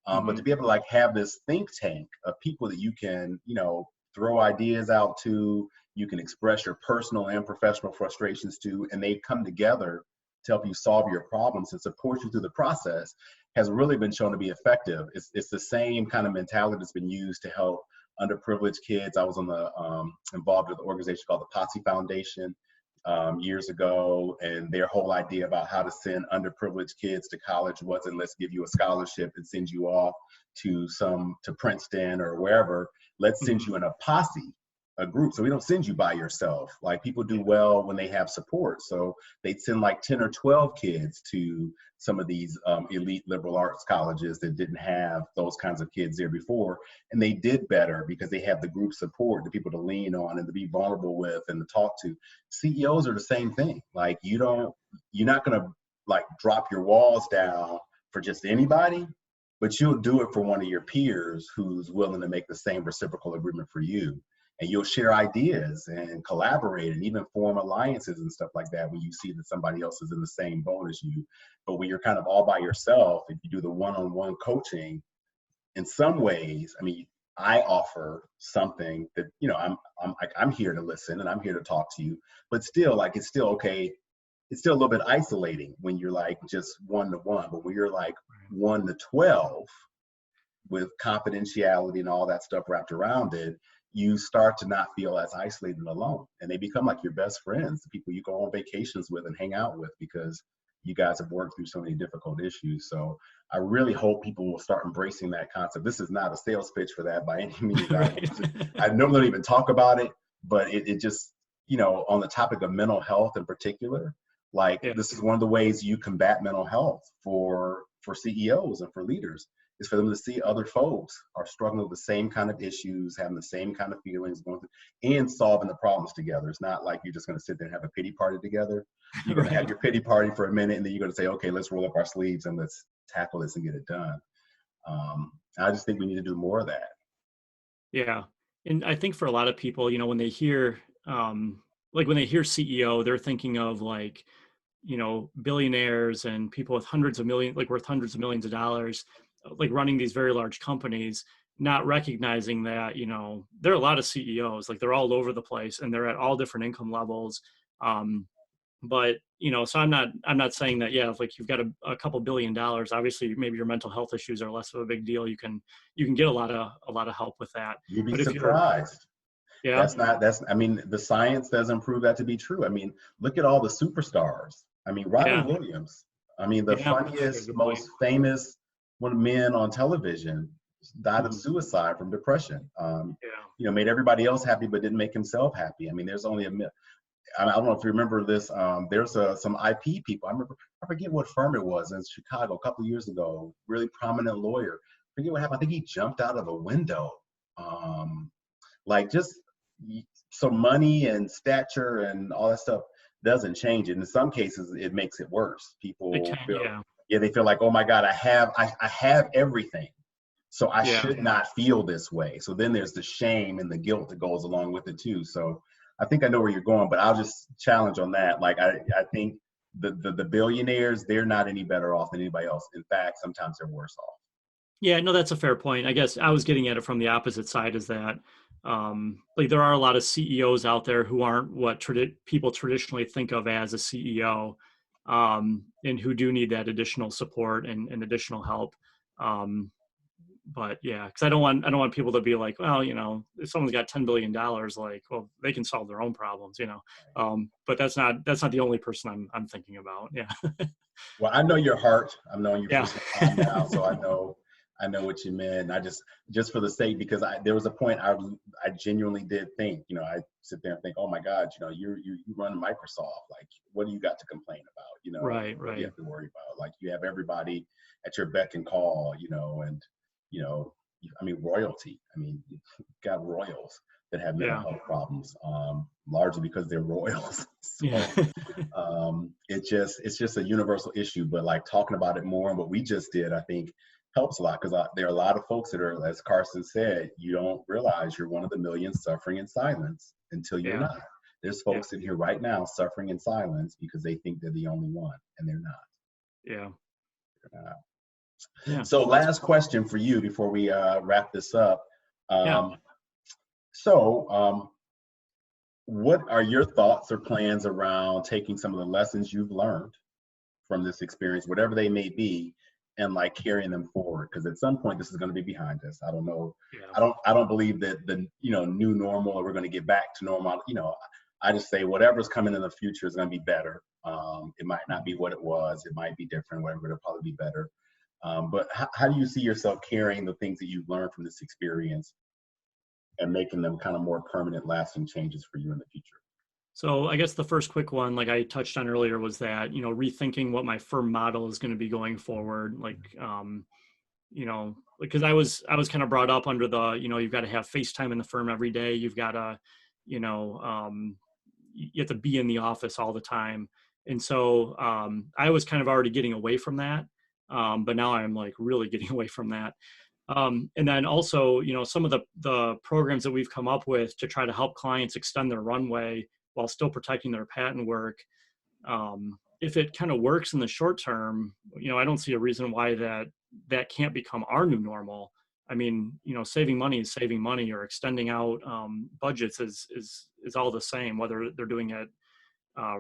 but to be able to like have this think tank of people that you can, throw ideas out to, you can express your personal and professional frustrations to, and they come together to help you solve your problems and support you through the process, has really been shown to be effective. It's the same kind of mentality that's been used to help underprivileged kids. I was involved with an organization called the Posse Foundation years ago, and their whole idea about how to send underprivileged kids to college wasn't, let's give you a scholarship and send you off to Princeton or wherever. Let's send you in a posse, a group. So we don't send you by yourself. Like people do well when they have support. So they'd send like 10 or 12 kids to some of these elite liberal arts colleges that didn't have those kinds of kids there before. And they did better because they have the group support, the people to lean on and to be vulnerable with and to talk to. CEOs are the same thing. Like you're not going to like drop your walls down for just anybody, but you'll do it for one of your peers who's willing to make the same reciprocal agreement for you. And you'll share ideas and collaborate and even form alliances and stuff like that when you see that somebody else is in the same boat as you. But when you're kind of all by yourself, if you do the one-on-one coaching, in some ways, I mean, I offer something that, I'm here to listen and I'm here to talk to you, but still, like, it's still okay. It's still a little bit isolating when you're like just 1-to-1, but when you're like 1-to-12 with confidentiality and all that stuff wrapped around it, you start to not feel as isolated and alone. And they become like your best friends, the people you go on vacations with and hang out with, because you guys have worked through so many difficult issues. So I really hope people will start embracing that concept. This is not a sales pitch for that by any means. Right. I normally don't even talk about it, but it just, on the topic of mental health in particular, like Yeah. this is one of the ways you combat mental health for CEOs and for leaders, is for them to see other folks are struggling with the same kind of issues, having the same kind of feelings, going through, and solving the problems together. It's not like you're just going to sit there and have a pity party together. You're going to have Right. your pity party for a minute, and then you're going to say, okay, let's roll up our sleeves and let's tackle this and get it done. I just think we need to do more of that. Yeah. And I think for a lot of people, when they hear, like when they hear CEO, they're thinking of like, billionaires and people with hundreds of millions, like worth hundreds of millions of dollars, like running these very large companies, not recognizing that, there are a lot of CEOs, like they're all over the place and they're at all different income levels. But so I'm not saying that, yeah, if like you've got a couple $1 billion, obviously maybe your mental health issues are less of a big deal. You can get a lot of help with that. You'd be But if you're, surprised. yeah, I mean, the science doesn't prove that to be true. I mean, look at all the superstars. I mean, Robin yeah, Williams, I mean, the yeah, that's a funniest, good point. most famous one of men on television died of Mhm. suicide from depression. Yeah, Made everybody else happy, but didn't make himself happy. I mean, there's only I don't know if you remember this. There's some IP people. I forget what firm it was in Chicago a couple of years ago. Really prominent lawyer. I forget what happened. I think he jumped out of a window. Um, like just so money and stature and all that stuff doesn't change it. In some cases, it makes it worse. it People can. feel, Yeah, yeah, they feel like, oh my God, I have everything. So I yeah, should not feel this way. So then there's the shame and the guilt that goes along with it too. So I think I know where you're going, but I'll just challenge on that. Like I think the billionaires, they're not any better off than anybody else. In fact, sometimes they're worse off. yeah. No, that's a fair point. I guess I was getting at it from the opposite side. Is that like there are a lot of CEOs out there who aren't what people traditionally think of as a CEO, and who do need that additional support and additional help. Um, but yeah, because I don't want people to be like, well, if someone's got $10 billion, like, well, they can solve their own problems. But that's not the only person I'm thinking about. Yeah. Well, I know your heart. I've known you for Yeah. some time now, so I know what you meant. I just for the sake, because there was a point I genuinely did think, I sit there and think, oh my God, you run Microsoft, like what do you got to complain about? Right. What do you Right. have to worry about? Like you have everybody at your beck and call, and I mean royalty. I mean, you've got royals that have mental Yeah. health problems, largely because they're royals. Yeah. So it's just a universal issue, but like talking about it more and what we just did, I think helps a lot, because there are a lot of folks that are, as Carson said, you don't realize you're one of the millions suffering in silence until you're Yeah. not. There's Yeah. folks in here right now suffering in silence because they think they're the only one, and they're not. Yeah. They're not. Yeah. So last question for you before we wrap this up. Yeah. Um, so what are your thoughts or plans around taking some of the lessons you've learned from this experience, whatever they may be, and like carrying them forward? Because at some point this is going to be behind us. I don't know. Yeah. I don't believe that the new normal, or we're going to get back to normal. I just say whatever's coming in the future is going to be better. It might not be what it was. It might be different. Whatever, it'll probably be better. But how do you see yourself carrying the things that you've learned from this experience and making them kind of more permanent, lasting changes for you in the future? So I guess the first quick one, like I touched on earlier, was that, rethinking what my firm model is going to be going forward. Like, because I was kind of brought up under the, you've got to have FaceTime in the firm every day. You've got to, you know, you have to be in the office all the time. And so I was kind of already getting away from that. But now I'm like really getting away from that. And then also, some of the programs that we've come up with to try to help clients extend their runway while still protecting their patent work. If it kind of works in the short term, I don't see a reason why that can't become our new normal. I mean, saving money is saving money, or extending out budgets is all the same, whether they're doing it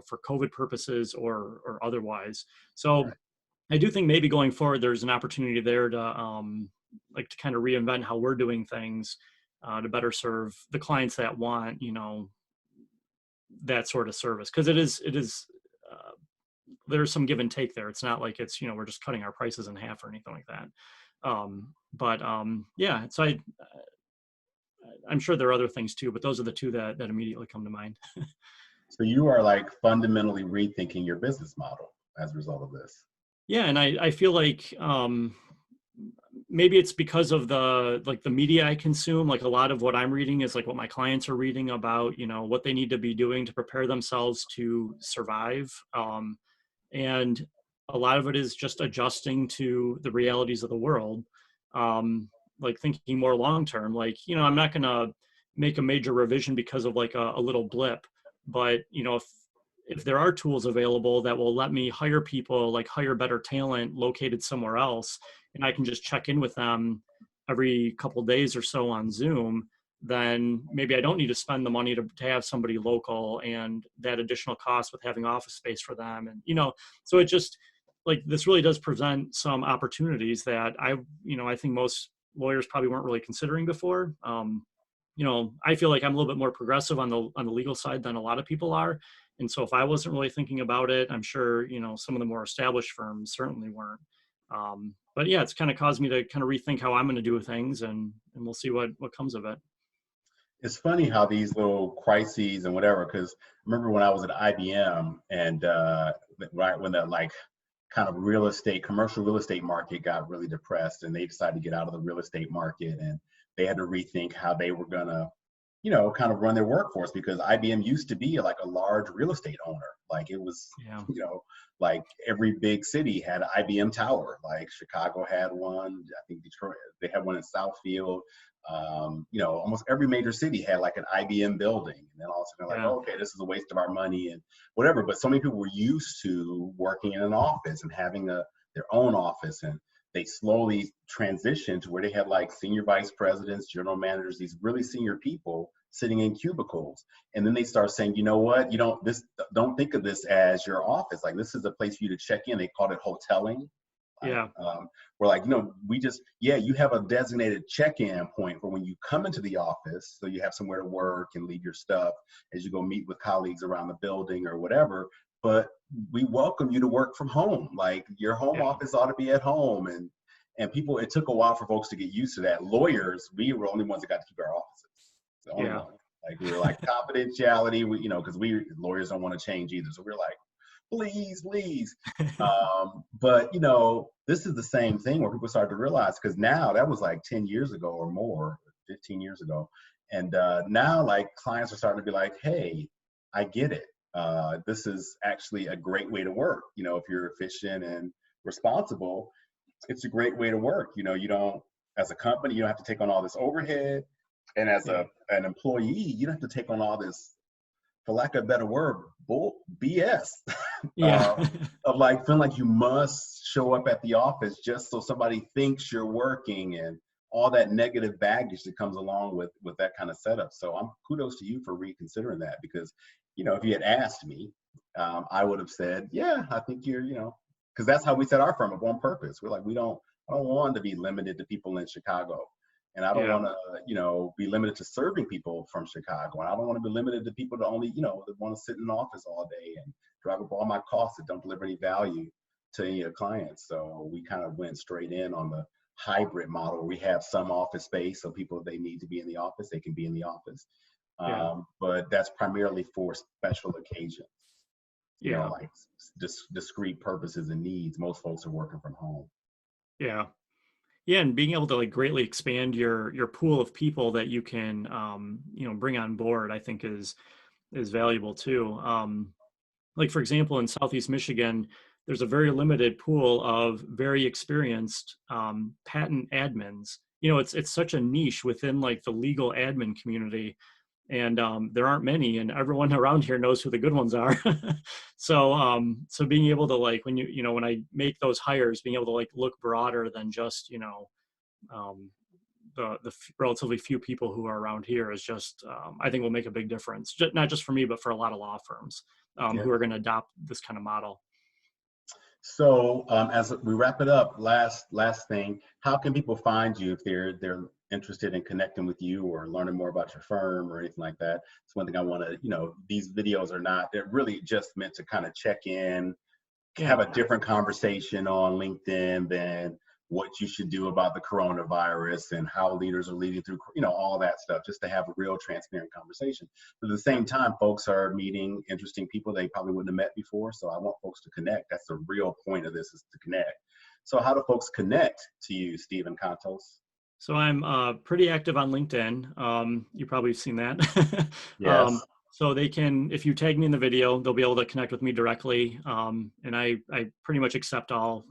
for COVID purposes or otherwise. So Right. I do think maybe going forward, there's an opportunity there to like to kind of reinvent how we're doing things to better serve the clients that want, that sort of service. Because it is there's some give and take there. It's not like it's, we're just cutting our prices in half or anything like that. Yeah, so I'm sure there are other things too, but those are the two that immediately come to mind. So you are like fundamentally rethinking your business model as a result of this. Yeah, and I feel like maybe it's because of the media I consume. Like a lot of what I'm reading is like what my clients are reading about, what they need to be doing to prepare themselves to survive. And a lot of it is just adjusting to the realities of the world. Like thinking more long term. Like, I'm not gonna make a major revision because of like a little blip, but if there are tools available that will let me hire people, like hire better talent located somewhere else, and I can just check in with them every couple of days or so on Zoom, then maybe I don't need to spend the money to have somebody local and that additional cost with having office space for them. And, so it just like, this really does present some opportunities that I think most lawyers probably weren't really considering before. I feel like I'm a little bit more progressive on the legal side than a lot of people are. And so if I wasn't really thinking about it, I'm sure, some of the more established firms certainly weren't. But yeah, it's kind of caused me to kind of rethink how I'm going to do things, and we'll see what comes of it. It's funny how these little crises and whatever, because I remember when I was at IBM and right when that like kind of commercial real estate market got really depressed and they decided to get out of the real estate market, and they had to rethink how they were gonna, kind of run their workforce, because IBM used to be like a large real estate owner. Like it was, Yeah. like every big city had an IBM tower. Like Chicago had one. I think Detroit, they had one in Southfield. Almost every major city had like an IBM building. And then all of a sudden, like, Yeah. oh, okay, this is a waste of our money and whatever. But so many people were used to working in an office and having their own office. And they slowly transitioned to where they had like senior vice presidents, general managers, these really senior people sitting in cubicles. And then they start saying, you know what, don't think of this as your office. Like this is a place for you to check in. They called it hoteling. Yeah. We're like, you have a designated check-in point for when you come into the office, so you have somewhere to work and leave your stuff as you go meet with colleagues around the building or whatever. But we welcome you to work from home. Like your home office ought to be at home. And people, it took a while for folks to get used to that. Lawyers, we were the only ones that got to keep our offices. The only one. Like we were like confidentiality, because we lawyers don't want to change either. So we're like, please. But this is the same thing where people started to realize, because now that was like 10 years ago or more, 15 years ago. And now like clients are starting to be like, hey, I get it. This is actually a great way to work. If you're efficient and responsible, it's a great way to work. You don't, as a company, you don't have to take on all this overhead. And as an employee, you don't have to take on all this, for lack of a better word, BS. Of like feeling like you must show up at the office just so somebody thinks you're working, and all that negative baggage that comes along with that kind of setup. So I'm kudos to you for reconsidering that, because if you had asked me, I would have said, yeah, I think you're, because that's how we set our firm up on purpose. We're like, I don't want to be limited to people in Chicago. And I don't want to, be limited to serving people from Chicago. And I don't want to be limited to people that only, that want to sit in an office all day and drive up all my costs that don't deliver any value to any of the clients. So we kind of went straight in on the hybrid model. We have some office space, so people, if they need to be in the office, they can be in the office. But that's primarily for special occasions. Like discrete purposes and needs. Most folks are working from home. Yeah, and being able to like greatly expand your pool of people that you can bring on board, I think is valuable too. Like for example, in Southeast Michigan, there's a very limited pool of very experienced patent admins. It's such a niche within like the legal admin community, and there aren't many, and everyone around here knows who the good ones are. So being able to like, when when I make those hires, being able to like look broader than just the relatively few people who are around here is just I think will make a big difference, not just for me, but for a lot of law firms who are going to adopt this kind of model. So as we wrap it up, last thing, how can people find you if they're interested in connecting with you or learning more about your firm or anything like that? It's one thing I want to, these videos they're really just meant to kind of check in, have a different conversation on LinkedIn than what you should do about the coronavirus and how leaders are leading through, all that stuff, just to have a real transparent conversation. But at the same time, folks are meeting interesting people they probably wouldn't have met before. So I want folks to connect. That's the real point of this, is to connect. So how do folks connect to you, Stephen Kontos? So I'm pretty active on LinkedIn. You probably seen that. Yes. So they can, if you tag me in the video, they'll be able to connect with me directly. And I pretty much accept all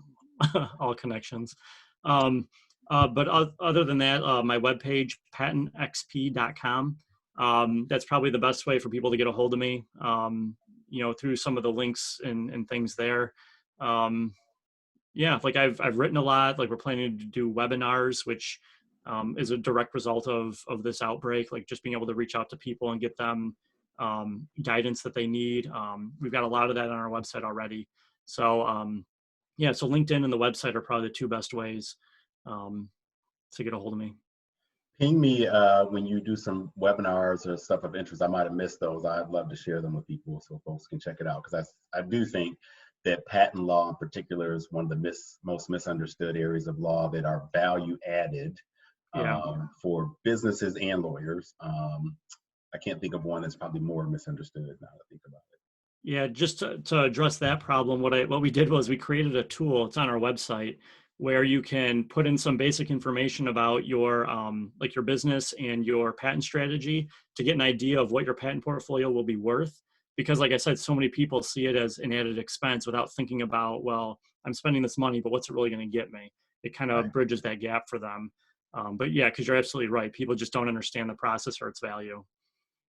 all connections. But other than that, my webpage, PatentXP.com. That's probably the best way for people to get a hold of me, through some of the links and things there. Yeah, like I've written a lot. Like we're planning to do webinars, which is a direct result of this outbreak. Like just being able to reach out to people and get them guidance that they need. We've got a lot of that on our website already. So yeah, so LinkedIn and the website are probably the two best ways to get a hold of me. Ping me when you do some webinars or stuff of interest. I might have missed those. I'd love to share them with people so folks can check it out, because I do think that patent law in particular is one of the most misunderstood areas of law that are value added Yeah. for businesses and lawyers. I can't think of one that's probably more misunderstood now that I think about it. Yeah, just to address that problem, what we did was we created a tool. It's on our website where you can put in some basic information about your like your business and your patent strategy to get an idea of what your patent portfolio will be worth. Because, like I said, so many people see it as an added expense without thinking about, well, I'm spending this money, but what's it really going to get me? It kind of Right. bridges that gap for them. But yeah, because you're absolutely right. People just don't understand the process or its value.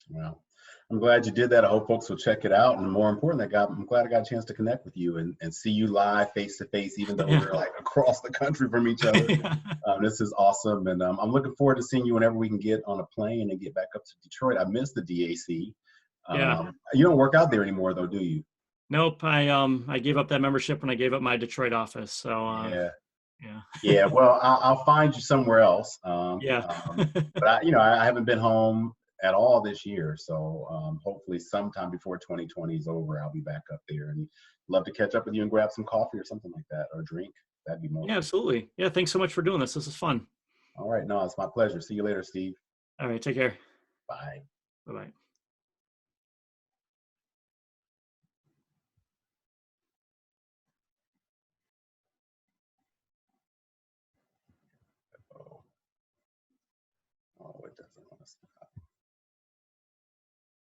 Well, I'm glad you did that. I hope folks will check it out. And more important, I'm glad I got a chance to connect with you and see you live face to face, even though Yeah. we're like across the country from each other. Yeah. This is awesome. And I'm looking forward to seeing you whenever we can get on a plane and get back up to Detroit. I miss the DAC. Yeah. You don't work out there anymore though, do you? Nope. I gave up that membership when I gave up my Detroit office. So Yeah. yeah. Yeah. Well, I'll find you somewhere else. Yeah. But I haven't been home at all this year. So hopefully sometime before 2020 is over, I'll be back up there, and love to catch up with you and grab some coffee or something like that, or a drink. That'd be more. Yeah, absolutely. Yeah. Thanks so much for doing this. This is fun. All right. No, it's my pleasure. See you later, Steve. All right. Take care. Bye. Bye bye. Oh, it doesn't want to stop.